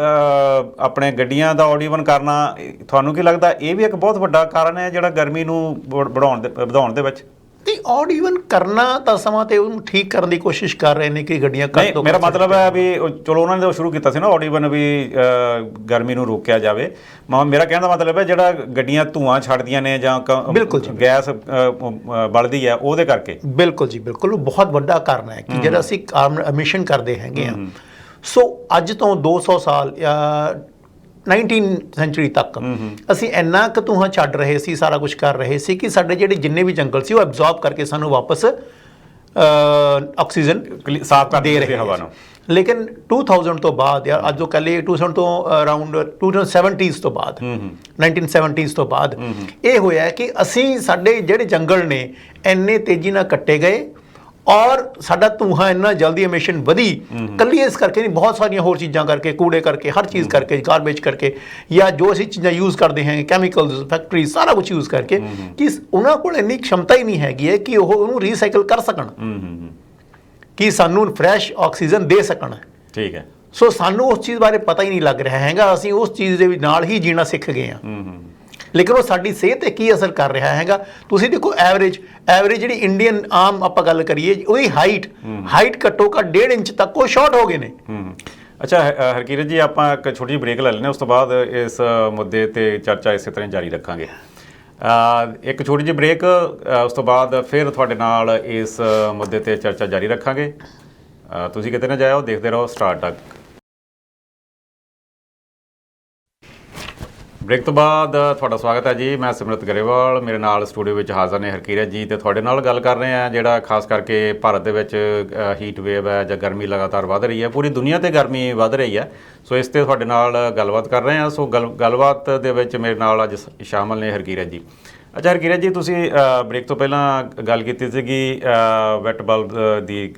ਆਪਣੇ ਗੱਡੀਆਂ ਦਾ ਔਡ ਈਵਨ ਕਰਨਾ, ਤੁਹਾਨੂੰ ਕੀ ਲੱਗਦਾ ਇਹ ਵੀ ਇੱਕ ਬਹੁਤ ਵੱਡਾ ਕਾਰਨ ਹੈ ਜਿਹੜਾ ਗਰਮੀ ਨੂੰ ਵਧਾਉਣ ਦੇ ਵਿੱਚ? ਨਹੀਂ, ਔਡ ਈਵਨ ਕਰਨਾ ਤਾਂ ਸਮਾਂ ਤੇ ਉਹਨੂੰ ਠੀਕ ਕਰਨ ਦੀ ਕੋਸ਼ਿਸ਼ ਕਰ ਰਹੇ ਨੇ ਕਿ ਗੱਡੀਆਂ ਘੱਟ ਤੋਂ। ਮੇਰਾ ਮਤਲਬ ਹੈ ਵੀ ਚਲੋ ਉਹਨਾਂ ਨੇ ਸ਼ੁਰੂ ਕੀਤਾ ਸੀ ਨਾ ਔਡ ਈਵਨ ਵੀ ਗਰਮੀ ਨੂੰ ਰੋਕਿਆ ਜਾਵੇ। ਮੇਰਾ ਕਹਿਣ ਦਾ ਮਤਲਬ ਹੈ ਜਿਹੜਾ ਗੱਡੀਆਂ ਧੂਆਂ ਛੱਡਦੀਆਂ ਨੇ ਜਾਂ ਗੈਸ ਬਲਦੀ ਹੈ ਉਹਦੇ ਕਰਕੇ। ਬਿਲਕੁਲ ਜੀ, ਬਿਲਕੁਲ। ਉਹ ਬਹੁਤ ਵੱਡਾ ਕਾਰਨ ਹੈ ਕਿ ਜਿਹੜਾ ਅਸੀਂ ਕਾਰਬਨ ਐਮਿਸ਼ਨ ਕਰਦੇ ਹੈਗੇ ਆ। ਸੋ ਅੱਜ ਤੋਂ 200 ਸਾਲ ਜਾਂ 19th ਸੈਂਚੁਰੀ ਤੱਕ ਅਸੀਂ ਇੰਨਾ ਕੁ ਧੂਆਂ ਛੱਡ ਰਹੇ ਸੀ, ਸਾਰਾ ਕੁਝ ਕਰ ਰਹੇ ਸੀ ਕਿ ਸਾਡੇ ਜਿਹੜੇ ਜਿੰਨੇ ਵੀ ਜੰਗਲ ਸੀ ਉਹ ਐਬਜ਼ੌਰਬ ਕਰਕੇ ਸਾਨੂੰ ਵਾਪਸ ਆਕਸੀਜਨ ਸਾਫ਼ ਕਰ ਦੇ ਦਿੱਤੀ ਰਹੇ ਹਵਾ ਨੂੰ। ਲੇਕਿਨ 2000 ਤੋਂ ਬਾਅਦ ਜਾਂ ਅੱਜ ਤੋਂ ਕਹਿ ਲਈਏ 2000 ਤੋਂ ਅਰਾਊਂਡ 2070s ਤੋਂ ਬਾਅਦ 1970s ਤੋਂ ਬਾਅਦ ਇਹ ਹੋਇਆ ਕਿ ਅਸੀਂ ਸਾਡੇ ਜਿਹੜੇ ਜੰਗਲ ਨੇ ਇੰਨੇ ਤੇਜ਼ੀ ਨਾਲ ਕੱਟੇ ਗਏ ਔਰ ਸਾਡਾ ਧੂੰਆਂ ਇੰਨਾ ਜਲਦੀ ਐਮਿਸ਼ਨ ਵਧੀ ਕੱਲੀ ਇਸ ਕਰਕੇ ਨਹੀਂ, ਬਹੁਤ ਸਾਰੀਆਂ ਹੋਰ ਚੀਜ਼ਾਂ ਕਰਕੇ, ਕੂੜੇ ਕਰਕੇ, ਹਰ ਚੀਜ਼ ਕਰਕੇ, ਗਾਰਬੇਜ ਕਰਕੇ, ਜਾਂ ਜੋ ਅਸੀਂ ਚੀਜ਼ਾਂ ਯੂਜ਼ ਕਰਦੇ ਹਾਂ ਕੈਮੀਕਲਸ ਫੈਕਟਰੀ ਸਾਰਾ ਕੁਝ ਯੂਜ਼ ਕਰਕੇ, ਕਿ ਉਹਨਾਂ ਕੋਲ ਇੰਨੀ ਖਮਤਾ ਹੀ ਨਹੀਂ ਹੈਗੀ ਹੈ ਕਿ ਉਹ ਉਹਨੂੰ ਰੀਸਾਈਕਲ ਕਰ ਸਕਣ, ਕਿ ਸਾਨੂੰ ਫਰੈਸ਼ ਆਕਸੀਜਨ ਦੇ ਸਕਣ। ਠੀਕ ਹੈ। ਸੋ ਸਾਨੂੰ ਉਸ ਚੀਜ਼ ਬਾਰੇ ਪਤਾ ਹੀ ਨਹੀਂ ਲੱਗ ਰਿਹਾ ਹੈਗਾ, ਅਸੀਂ ਉਸ ਚੀਜ਼ ਦੇ ਨਾਲ ਹੀ ਜੀਣਾ ਸਿੱਖ ਗਏ ਹਾਂ। ਲੇਕਿਨ ਉਹ ਸਾਡੀ ਸਿਹਤ 'ਤੇ ਕੀ ਅਸਰ ਕਰ ਰਿਹਾ ਹੈਗਾ, ਤੁਸੀਂ ਦੇਖੋ ਐਵਰੇਜ ਜਿਹੜੀ ਇੰਡੀਅਨ ਆਮ ਆਪਾਂ ਗੱਲ ਕਰੀਏ ਉਹਦੀ ਹਾਈਟ ਘੱਟੋ ਘੱਟ 1.5 ਇੰਚ ਤੱਕ ਉਹ ਸ਼ਾਰਟ ਹੋ ਗਏ ਨੇ। ਅੱਛਾ ਹਰਕੀਰਤ ਜੀ, ਆਪਾਂ ਇੱਕ ਛੋਟੀ ਜਿਹੀ ਬ੍ਰੇਕ ਲੈ ਲੈਂਦੇ, ਉਸ ਤੋਂ ਬਾਅਦ ਇਸ ਮੁੱਦੇ ਤੇ ਚਰਚਾ ਇਸੇ ਤਰ੍ਹਾਂ ਜਾਰੀ ਰੱਖਾਂਗੇ। ਇੱਕ ਛੋਟੀ ਜਿਹੀ ਬ੍ਰੇਕ, ਉਸ ਤੋਂ ਬਾਅਦ ਫਿਰ ਤੁਹਾਡੇ ਨਾਲ ਇਸ ਮੁੱਦੇ ਤੇ ਚਰਚਾ ਜਾਰੀ ਰੱਖਾਂਗੇ। ਤੁਸੀਂ ਕਿਤੇ ਨਾ ਜਾਇਓ, ਦੇਖਦੇ ਰਹੋ ਸਟਾਰ ਟਾਕ। ਬ੍ਰੇਕ ਤੋਂ ਬਾਅਦ ਤੁਹਾਡਾ ਸਵਾਗਤ ਹੈ ਜੀ। ਮੈਂ ਸਿਮਰਤ ਗਰੇਵਾਲ, ਮੇਰੇ ਨਾਲ ਸਟੂਡੀਓ ਵਿੱਚ ਹਾਜ਼ਰ ਨੇ ਹਰਕੀਰਤ ਜੀ, ਤੇ ਤੁਹਾਡੇ ਨਾਲ ਗੱਲ ਕਰ ਰਹੇ ਹਾਂ ਜਿਹੜਾ ਖਾਸ ਕਰਕੇ ਭਾਰਤ ਦੇ ਵਿੱਚ ਹੀਟ ਵੇਵ ਹੈ ਜਾਂ ਗਰਮੀ ਲਗਾਤਾਰ ਵੱਧ ਰਹੀ ਹੈ, ਪੂਰੀ ਦੁਨੀਆ 'ਤੇ ਗਰਮੀ ਵੱਧ ਰਹੀ ਹੈ। ਸੋ ਇਸ 'ਤੇ ਤੁਹਾਡੇ ਨਾਲ ਗੱਲਬਾਤ ਕਰ ਰਹੇ ਹਾਂ। ਸੋ ਗੱਲਬਾਤ ਦੇ ਵਿੱਚ ਮੇਰੇ ਨਾਲ ਅੱਜ ਸ਼ਾਮਲ ਨੇ ਹਰਕੀਰਤ ਜੀ। ਅੱਛਾ ਹਰਕੀਰਤ ਜੀ, ਤੁਸੀਂ ਬ੍ਰੇਕ ਤੋਂ ਪਹਿਲਾਂ ਗੱਲ ਕੀਤੀ ਸੀਗੀ ਵੈਟ ਬਲਬ ਦੀ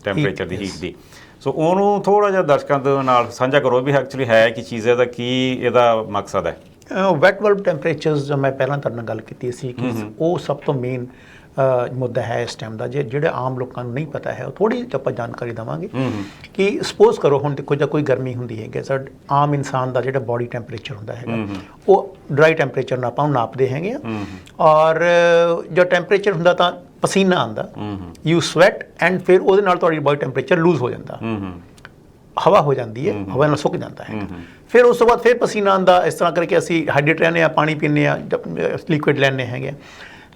ਟੈਂਪਰੇਚਰ ਦੀ, ਹੀਟ ਦੀ। ਸੋ ਉਹਨੂੰ ਥੋੜ੍ਹਾ ਜਿਹਾ ਦਰਸ਼ਕਾਂ ਦੇ ਨਾਲ ਸਾਂਝਾ ਕਰੋ ਵੀ ਐਕਚੁਅਲੀ ਹੈ ਕੀ ਚੀਜ਼, ਇਹਦਾ ਕੀ ਇਹਦਾ ਮਕਸਦ ਹੈ। ਵੈਟ ਬਲਬ ਟੈਂਪਰੇਚਰਸ ਜੋ ਮੈਂ ਪਹਿਲਾਂ ਤੁਹਾਡੇ ਨਾਲ ਗੱਲ ਕੀਤੀ ਸੀ ਕਿ ਉਹ ਸਭ ਤੋਂ ਮੇਨ ਮੁੱਦਾ ਹੈ ਇਸ ਟਾਈਮ ਦਾ, ਜਿਹੜੇ ਆਮ ਲੋਕਾਂ ਨੂੰ ਨਹੀਂ ਪਤਾ ਹੈ ਉਹ ਥੋੜ੍ਹੀ ਆਪਾਂ ਜਾਣਕਾਰੀ ਦੇਵਾਂਗੇ। ਕਿ ਸਪੋਜ਼ ਕਰੋ ਹੁਣ ਦੇਖੋ, ਜਾਂ ਕੋਈ ਗਰਮੀ ਹੁੰਦੀ ਹੈਗੀ, ਸਾਡਾ ਆਮ ਇਨਸਾਨ ਦਾ ਜਿਹੜਾ ਬੋਡੀ ਟੈਂਪਰੇਚਰ ਹੁੰਦਾ ਹੈਗਾ ਉਹ ਡਰਾਈ ਟੈਂਪਰੇਚਰ ਨਾਲ ਆਪਾਂ ਉਹ ਨਾਪਦੇ ਹੈਗੇ ਆ, ਔਰ ਜੋ ਟੈਂਪਰੇਚਰ ਹੁੰਦਾ ਤਾਂ ਪਸੀਨਾ ਆਉਂਦਾ, ਯੂ ਸਵੈਟ, ਐਂਡ ਫਿਰ ਉਹਦੇ ਨਾਲ ਤੁਹਾਡੀ ਬੋਡੀ ਟੈਂਪਰੇਚਰ ਲੂਜ਼ ਹੋ ਜਾਂਦਾ, ਹਵਾ ਹੋ ਜਾਂਦੀ ਹੈ, ਹਵਾ ਨਾਲ ਸੁੱਕ ਜਾਂਦਾ ਹੈ। ਫਿਰ ਉਸ ਤੋਂ ਬਾਅਦ ਫਿਰ ਪਸੀਨਾ ਆਉਂਦਾ, ਇਸ ਤਰ੍ਹਾਂ ਕਰਕੇ ਅਸੀਂ ਹਾਈਡਰੇਟ ਰਹਿੰਦੇ ਹਾਂ, ਪਾਣੀ ਪੀਂਦੇ ਹਾਂ, ਲਿਕੁਇਡ ਲੈਂਦੇ ਹੈਗੇ।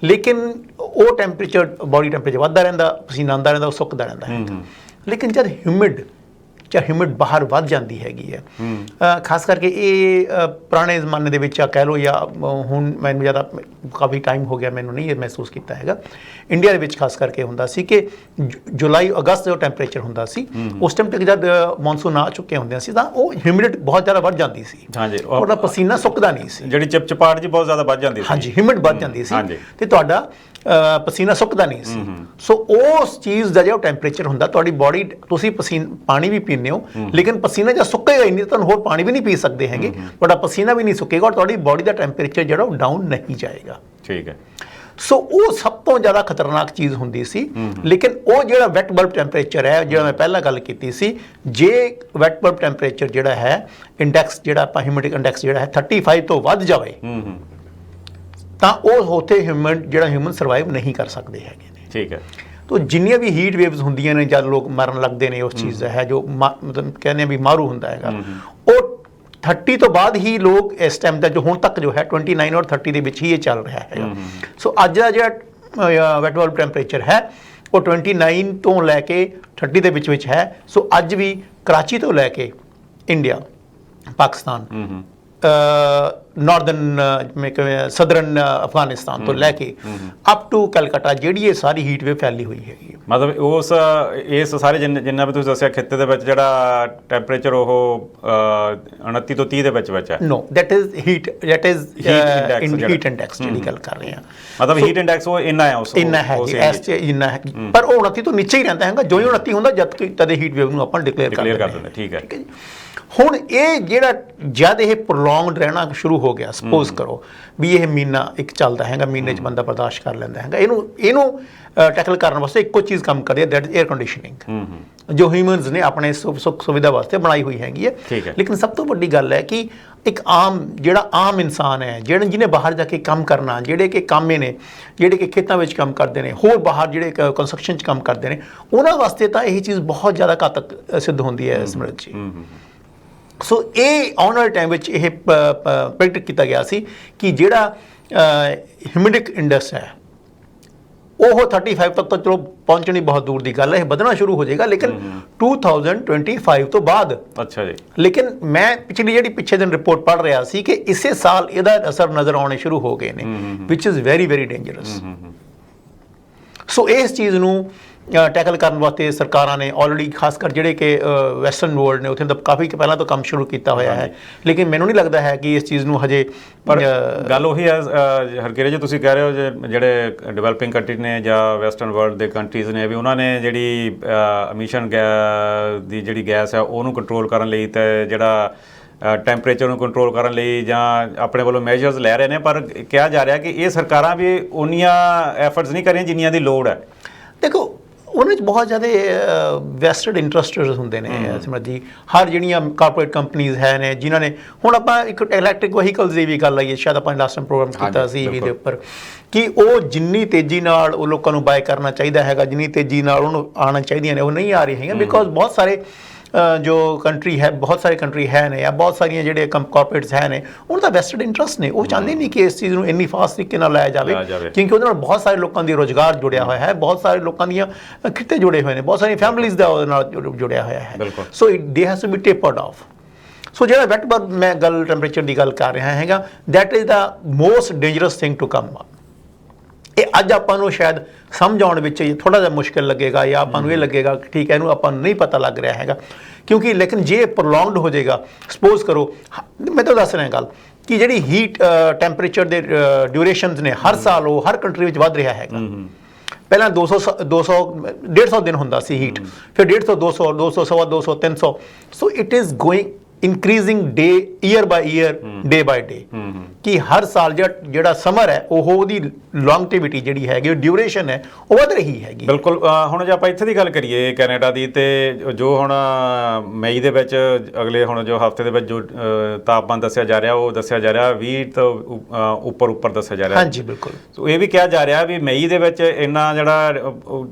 ਲੇਕਿਨ ਉਹ ਟੈਂਪਰੇਚਰ ਬੋਡੀ ਟੈਂਪਰੇਚਰ ਵੱਧਦਾ ਰਹਿੰਦਾ, ਪਸੀਨਾ ਆਉਂਦਾ ਰਹਿੰਦਾ, ਉਹ ਸੁੱਕਦਾ ਰਹਿੰਦਾ ਹੈ। ਲੇਕਿਨ ਜਦ ਹਿਊਮਿਡ ਬਾਹਰ ਵੱਧ ਜਾਂਦੀ ਹੈਗੀ ਹੈ, ਖਾਸ ਕਰਕੇ ਇਹ ਪੁਰਾਣੇ ਜ਼ਮਾਨੇ ਦੇ ਵਿੱਚ ਕਹਿ ਲਓ, ਜਾਂ ਹੁਣ ਮੈਨੂੰ ਜ਼ਿਆਦਾ ਕਾਫੀ ਟਾਈਮ ਹੋ ਗਿਆ, ਮੈਨੂੰ ਨਹੀਂ ਇਹ ਮਹਿਸੂਸ ਕੀਤਾ ਹੈਗਾ। ਇੰਡੀਆ ਦੇ ਵਿੱਚ ਖਾਸ ਕਰਕੇ ਹੁੰਦਾ ਸੀ ਕਿ ਜੁਲਾਈ ਅਗਸਤ ਜੋ ਟੈਂਪਰੇਚਰ ਹੁੰਦਾ ਸੀ, ਉਸ ਟਾਈਮ ਤੱਕ ਜਦ ਮੌਨਸੂਨ ਆ ਚੁੱਕੇ ਹੁੰਦੇ ਸੀ ਤਾਂ ਉਹ ਹਿਊਮਿਡਿਟੀ ਬਹੁਤ ਜ਼ਿਆਦਾ ਵੱਧ ਜਾਂਦੀ ਸੀ। ਹਾਂਜੀ, ਤੁਹਾਡਾ ਪਸੀਨਾ ਸੁੱਕਦਾ ਨਹੀਂ ਸੀ, ਜਿਹੜੀ ਚਿਪਚਿਪਾਹਟ ਜੀ ਬਹੁਤ ਜ਼ਿਆਦਾ ਵੱਧ ਜਾਂਦੀ ਸੀ। ਹਾਂਜੀ, ਹਿਊਮਿਡ ਵੱਧ ਜਾਂਦੀ ਸੀ ਤੇ ਤੁਹਾਡਾ ਪਸੀਨਾ ਸੁੱਕਦਾ ਨਹੀਂ ਸੀ। ਸੋ ਉਸ ਚੀਜ਼ ਦਾ ਜਿਹੜਾ ਟੈਂਪਰੇਚਰ ਹੁੰਦਾ, ਤੁਹਾਡੀ ਬੋਡੀ, ਤੁਸੀਂ ਪਾਣੀ ਵੀ ਪੀਂਦੇ ਹੋ ਲੇਕਿਨ ਪਸੀਨਾ ਜਦ ਸੁੱਕੇਗਾ ਹੀ ਨਹੀਂ, ਤੁਹਾਨੂੰ ਹੋਰ ਪਾਣੀ ਵੀ ਨਹੀਂ ਪੀ ਸਕਦੇ ਹੈਗੇ, ਤੁਹਾਡਾ ਪਸੀਨਾ ਵੀ ਨਹੀਂ ਸੁੱਕੇਗਾ ਔਰ ਤੁਹਾਡੀ ਬੋਡੀ ਦਾ ਟੈਂਪਰੇਚਰ ਜਿਹੜਾ ਉਹ ਡਾਊਨ ਨਹੀਂ ਜਾਏਗਾ। ਠੀਕ ਹੈ। ਸੋ ਉਹ ਸਭ ਤੋਂ ਜ਼ਿਆਦਾ ਖਤਰਨਾਕ ਚੀਜ਼ ਹੁੰਦੀ ਸੀ। ਲੇਕਿਨ ਉਹ ਜਿਹੜਾ ਵੈਟ ਬਲਬ ਟੈਂਪਰੇਚਰ ਹੈ, ਜਿਹੜਾ ਮੈਂ ਪਹਿਲਾਂ ਗੱਲ ਕੀਤੀ ਸੀ, ਜੇ ਵੈਟ ਬਲਬ ਟੈਂਪਰੇਚਰ ਜਿਹੜਾ ਹੈ ਇੰਡੈਕਸ, ਜਿਹੜਾ ਆਪਾਂ ਹਿਊਮਿਡਿਟੀ ਇੰਡੈਕਸ ਜਿਹੜਾ ਹੈ 35 ਤੋਂ ਵੱਧ ਜਾਵੇ ਤਾਂ ਉਹ ਉੱਥੇ ਹਿਊਮਨ ਸਰਵਾਈਵ ਨਹੀਂ ਕਰ ਸਕਦੇ ਹੈਗੇ ਨੇ। ਠੀਕ ਹੈ। ਤੋ ਜਿੰਨੀਆਂ ਵੀ ਹੀਟ ਵੇਵਸ ਹੁੰਦੀਆਂ ਨੇ, ਜਦ ਲੋਕ ਮਰਨ ਲੱਗਦੇ ਨੇ, ਉਸ ਚੀਜ਼ ਦਾ ਹੈ ਜੋ ਮਤਲਬ ਕਹਿੰਦੇ ਆ ਵੀ ਮਾਰੂ ਹੁੰਦਾ ਹੈਗਾ, ਉਹ 30 ਤੋਂ ਬਾਅਦ ਹੀ ਲੋਕ ਇਸ ਟਾਈਮ ਦਾ ਜੋ ਹੁਣ ਤੱਕ ਜੋ ਹੈ 29 ਔਰ 30 ਦੇ ਵਿੱਚ ਹੀ ਇਹ ਚੱਲ ਰਿਹਾ ਹੈਗਾ। ਸੋ ਅੱਜ ਦਾ ਜਿਹੜਾ ਵੈਟ ਬਲਬ ਟੈਂਪਰੇਚਰ ਹੈ ਉਹ 29 ਤੋਂ ਲੈ ਕੇ 30 ਦੇ ਵਿੱਚ ਹੈ। ਸੋ ਅੱਜ ਵੀ ਕਰਾਚੀ ਤੋਂ ਲੈ ਕੇ India, Pakistan, northern southern Afghanistan ਤੋਂ ਲੈ ਕੇ ਅਪ ਟੂ ਕਲਕੱਤਾ, ਜਿਹੜੀ ਇਹ ਸਾਰੀ ਹੀਟ ਵੇਵ ਫੈਲੀ ਹੋਈ ਹੈਗੀ। ਮਤਲਬ ਇਸ ਸਾਰੇ ਜਿੰਨਾ ਵੀ ਤੁਸੀਂ ਦੱਸਿਆ ਖਿੱਤੇ ਦੇ ਵਿੱਚ ਜਿਹੜਾ ਟੈਂਪਰੇਚਰ ਉਹ 29 ਤੋਂ 30 ਦੇ ਵਿੱਚ ਹੈ। ਨੋ, ਦੈਟ ਇਜ਼ ਹੀਟ ਇੰਡੈਕਸ ਜਿਹੜੀ ਗੱਲ ਕਰ ਰਹੇ ਹਾਂ। ਮਤਲਬ ਹੀਟ ਇੰਡੈਕਸ ਉਹ ਇੰਨਾ ਹੈ, ਉਸ ਇੰਨਾ ਹੈ ਜੀ, ਇੰਨਾ ਹੈ, ਪਰ ਉਹ 29 ਤੋਂ ਨੀਚੇ ਹੀ ਰਹਿੰਦਾ ਹੈਗਾ। ਜੋ ਹੀ 29 ਹੁੰਦਾ ਜਦ ਹੀਟ ਵੇਵ ਨੂੰ ਆਪਾਂ ਡਿਕਲੇਅਰ ਕਰ ਦਿੰਦੇ। ਠੀਕ ਹੈ। ਹੁਣ ਇਹ ਜਿਹੜਾ ਜਦ ਇਹ ਪ੍ਰੋਲੋਂਗਡ ਰਹਿਣਾ ਸ਼ੁਰੂ ਹੋ ਗਿਆ, ਸਪੋਜ਼ ਕਰੋ ਵੀ ਇਹ ਮਹੀਨਾ ਇੱਕ ਚੱਲਦਾ ਹੈਗਾ, ਮਹੀਨੇ 'ਚ ਬੰਦਾ ਬਰਦਾਸ਼ਤ ਕਰ ਲੈਂਦਾ ਹੈਗਾ, ਇਹਨੂੰ ਟੈਕਲ ਕਰਨ ਵਾਸਤੇ ਇੱਕੋ ਚੀਜ਼ ਕੰਮ ਕਰਦੀ ਹੈ, ਦੈਟ ਇਜ਼ ਏਅਰ ਕੰਡੀਸ਼ਨਿੰਗ, ਜੋ ਹਿਊਮਨਸ ਨੇ ਆਪਣੇ ਸੁੱਖ ਸੁਵਿਧਾ ਵਾਸਤੇ ਬਣਾਈ ਹੋਈ ਹੈਗੀ ਹੈ। ਲੇਕਿਨ ਸਭ ਤੋਂ ਵੱਡੀ ਗੱਲ ਹੈ ਕਿ ਇੱਕ ਜਿਹੜਾ ਆਮ ਇਨਸਾਨ ਹੈ, ਜਿਹਨੇ ਬਾਹਰ ਜਾ ਕੇ ਕੰਮ ਕਰਨਾ, ਜਿਹੜੇ ਕਿ ਕਾਮੇ ਨੇ, ਜਿਹੜੇ ਕਿ ਖੇਤਾਂ ਵਿੱਚ ਕੰਮ ਕਰਦੇ ਨੇ, ਹੋਰ ਬਾਹਰ ਜਿਹੜੇ ਕੰਸਟਰਕਸ਼ਨ 'ਚ ਕੰਮ ਕਰਦੇ ਨੇ, ਉਹਨਾਂ ਵਾਸਤੇ ਤਾਂ ਇਹ ਚੀਜ਼ ਬਹੁਤ ਜ਼ਿਆਦਾ ਘਾਤਕ ਸਿੱਧ ਹੁੰਦੀ ਹੈ ਸਿਮਰਤ ਜੀ। ਸੋ ਇਹ ਆਉਣ ਵਾਲੇ ਟਾਈਮ ਵਿੱਚ ਇਹ ਪ੍ਰੈਡਿਕਟ ਕੀਤਾ ਗਿਆ ਸੀ ਕਿ ਜਿਹੜਾ ਹਿਊਮਿਡਿਕ ਇੰਡੈਕਸ ਹੈ ਉਹ 35 ਤੱਕ ਤਾਂ ਚਲੋ ਪਹੁੰਚਣੀ ਬਹੁਤ ਦੂਰ ਦੀ ਗੱਲ ਹੈ, ਇਹ ਵਧਣਾ ਸ਼ੁਰੂ ਹੋ ਜਾਏਗਾ ਲੇਕਿਨ 2025 ਤੋਂ ਬਾਅਦ। ਅੱਛਾ ਜੀ। ਲੇਕਿਨ ਮੈਂ ਪਿਛਲੇ ਦਿਨ ਰਿਪੋਰਟ ਪੜ੍ਹ ਰਿਹਾ ਸੀ ਕਿ ਇਸੇ ਸਾਲ ਇਹਦਾ ਅਸਰ ਨਜ਼ਰ ਆਉਣੇ ਸ਼ੁਰੂ ਹੋ ਗਏ ਨੇ, ਵਿਚ ਇਜ਼ ਵੈਰੀ ਵੈਰੀ ਡੇਂਜਰਸ। ਸੋ ਇਸ ਚੀਜ਼ ਨੂੰ ਟੈਕਲ ਕਰਨ ਵਾਸਤੇ ਸਰਕਾਰਾਂ ਨੇ ਆਲਰੇਡੀ ਖਾਸ ਕਰ ਜਿਹੜੇ ਕਿ ਵੈਸਟਰਨ ਵਰਲਡ ਨੇ ਉੱਥੇ ਤਾਂ ਕਾਫੀ ਪਹਿਲਾਂ ਤੋਂ ਕੰਮ ਸ਼ੁਰੂ ਕੀਤਾ ਹੋਇਆ ਹੈ, ਲੇਕਿਨ ਮੈਨੂੰ ਨਹੀਂ ਲੱਗਦਾ ਹੈ ਕਿ ਇਸ ਚੀਜ਼ ਨੂੰ ਹਜੇ ਪਰ ਗੱਲ ਉਹੀ ਹੈ ਹਰਕਿਰੇ ਜੀ, ਤੁਸੀਂ ਕਹਿ ਰਹੇ ਹੋ ਜਿਹੜੇ ਡਿਵੈਲਪਿੰਗ ਕੰਟਰੀ ਨੇ ਜਾਂ ਵੈਸਟਰਨ ਵਰਲਡ ਦੇ ਕੰਟਰੀਜ਼ ਨੇ ਵੀ ਉਹਨਾਂ ਨੇ ਜਿਹੜੀ ਐਮਿਸ਼ਨ ਦੀ ਜਿਹੜੀ ਗੈਸ ਹੈ ਉਹਨੂੰ ਕੰਟਰੋਲ ਕਰਨ ਲਈ ਤੇ ਜਿਹੜਾ ਟੈਂਪਰੇਚਰ ਨੂੰ ਕੰਟਰੋਲ ਕਰਨ ਲਈ ਜਾਂ ਆਪਣੇ ਵੱਲੋਂ ਮੈਜਰਸ ਲੈ ਰਹੇ ਨੇ, ਪਰ ਕਿਹਾ ਜਾ ਰਿਹਾ ਕਿ ਇਹ ਸਰਕਾਰਾਂ ਵੀ ਉਨੀਆਂ ਐਫਰਟਸ ਨਹੀਂ ਕਰ ਰਹੀਆਂ ਜਿੰਨੀਆਂ ਦੀ ਲੋੜ ਹੈ। ਦੇਖੋ ਉਹਨਾਂ 'ਚ ਬਹੁਤ ਜ਼ਿਆਦਾ ਵੈਸਟਡ ਇੰਟਰਸਟਰਸ ਹੁੰਦੇ ਨੇ ਸਿਮਰਤ ਜੀ, ਹਰ ਜਿਹੜੀਆਂ ਕਾਰਪੋਰੇਟ ਕੰਪਨੀਜ਼ ਹੈ ਨੇ ਜਿਨ੍ਹਾਂ ਨੇ ਹੁਣ ਆਪਾਂ ਇੱਕ ਇਲੈਕਟ੍ਰਿਕ ਵਹੀਕਲਸ ਦੀ ਵੀ ਗੱਲ ਆਈ ਹੈ, ਸ਼ਾਇਦ ਆਪਾਂ ਲਾਸਟ ਟਾਈਮ ਪ੍ਰੋਗਰਾਮ ਕੀਤਾ ਸੀ EV ਦੇ ਉੱਪਰ, ਕਿ ਉਹ ਜਿੰਨੀ ਤੇਜ਼ੀ ਨਾਲ ਉਹ ਲੋਕਾਂ ਨੂੰ ਬਾਏ ਕਰਨਾ ਚਾਹੀਦਾ ਹੈਗਾ, ਜਿੰਨੀ ਤੇਜ਼ੀ ਨਾਲ ਉਹਨੂੰ ਆਉਣਾ ਚਾਹੀਦੀਆਂ ਨੇ ਉਹ ਨਹੀਂ ਆ ਰਹੀ ਹੈਗੀਆਂ, ਬਿਕੋਜ਼ ਬਹੁਤ ਸਾਰੇ ਜੋ ਕੰਟਰੀ ਹੈ, ਬਹੁਤ ਸਾਰੇ ਕੰਟਰੀ ਹੈ ਨੇ ਜਾਂ ਬਹੁਤ ਸਾਰੀਆਂ ਜਿਹੜੇ ਕਾਰਪੋਰੇਟਸ ਹੈ ਨੇ ਉਹਨਾਂ ਦਾ ਵੈਸਟਡ ਇੰਟਰਸਟ ਨੇ, ਉਹ ਚਾਹੁੰਦੇ ਨਹੀਂ ਕਿ ਇਸ ਚੀਜ਼ ਨੂੰ ਇੰਨੀ ਫਾਸਟ ਤਰੀਕੇ ਨਾਲ ਲਾਇਆ ਜਾਵੇ, ਕਿਉਂਕਿ ਉਹਦੇ ਨਾਲ ਬਹੁਤ ਸਾਰੇ ਲੋਕਾਂ ਦੀ ਰੁਜ਼ਗਾਰ ਜੁੜਿਆ ਹੋਇਆ ਹੈ, ਬਹੁਤ ਸਾਰੇ ਲੋਕਾਂ ਦੀਆਂ ਖਿੱਤੇ ਜੁੜੇ ਹੋਏ ਨੇ, ਬਹੁਤ ਸਾਰੀਆਂ ਫੈਮਿਲੀਜ਼ ਦਾ ਉਹਦੇ ਨਾਲ ਜੁੜਿਆ ਹੋਇਆ ਹੈ। ਸੋ ਦੇ ਹੈਜ਼ ਟੂ ਬੀ ਟੇਪਰਡ ਆਫ। ਸੋ ਜਿਹੜਾ ਵੈਟ ਬਲਬ ਮੈਂ ਗੱਲ ਟੈਂਪਰੇਚਰ ਦੀ ਗੱਲ ਕਰ ਰਿਹਾ ਹੈਗਾ, that is the most dangerous thing to come. ਇਹ ਅੱਜ ਆਪਾਂ ਨੂੰ ਸ਼ਾਇਦ ਸਮਝ ਆਉਣ ਵਿੱਚ ਥੋੜ੍ਹਾ ਜਿਹਾ ਮੁਸ਼ਕਿਲ ਲੱਗੇਗਾ ਜਾਂ ਆਪਾਂ ਨੂੰ ਇਹ ਲੱਗੇਗਾ ਕਿ ਠੀਕ ਹੈ ਇਹਨੂੰ ਆਪਾਂ ਨੂੰ ਨਹੀਂ ਪਤਾ ਲੱਗ ਰਿਹਾ ਹੈਗਾ, ਕਿਉਂਕਿ ਲੇਕਿਨ ਜੇ ਪ੍ਰੋਲੋਂਗਡ ਹੋ ਜਾਏਗਾ, ਸਪੋਜ਼ ਕਰੋ ਮੈਂ ਤਾਂ ਦੱਸ ਰਿਹਾ ਗੱਲ ਕਿ ਜਿਹੜੀ ਹੀਟ ਟੈਂਪਰੇਚਰ ਦੇ ਡਿਊਰੇਸ਼ਨਸ ਨੇ ਹਰ ਸਾਲ ਉਹ ਹਰ ਕੰਟਰੀ ਵਿੱਚ ਵੱਧ ਰਿਹਾ ਹੈਗਾ। ਪਹਿਲਾਂ 150 ਦਿਨ ਹੁੰਦਾ ਸੀ ਹੀਟ, ਫਿਰ 150, 200, 200, 250, 300, so it is going increasing year by year, day by day, ਕਿ ਹਰ ਸਾਲ ਜਿਹੜਾ ਸਮਰ ਹੈ ਉਹਦੀ ਲੌਂਗਟੀਵਿਟੀ ਜਿਹੜੀ ਹੈਗੀ ਡਿਊਰੇਸ਼ਨ ਹੈ ਉਹ ਵਧ ਰਹੀ ਹੈਗੀ। ਬਿਲਕੁਲ। ਹੁਣ ਜੇ ਆਪਾਂ ਇੱਥੇ ਦੀ ਗੱਲ ਕਰੀਏ ਕੈਨੇਡਾ ਦੀ, ਤੇ ਜੋ ਹੁਣ ਮਈ ਦੇ ਵਿੱਚ ਅਗਲੇ ਹੁਣ ਜੋ ਹਫ਼ਤੇ ਦੇ ਵਿੱਚ ਜੋ ਤਾਪਮਾਨ ਦੱਸਿਆ ਜਾ ਰਿਹਾ ਉਹ ਦੱਸਿਆ ਜਾ ਰਿਹਾ 20 ਤੋਂ ਉੱਪਰ ਦੱਸਿਆ ਜਾ ਰਿਹਾ। ਹਾਂਜੀ ਬਿਲਕੁਲ। ਸੋ ਇਹ ਵੀ ਕਿਹਾ ਜਾ ਰਿਹਾ ਵੀ ਮਈ ਦੇ ਵਿੱਚ ਇੰਨਾ ਜਿਹੜਾ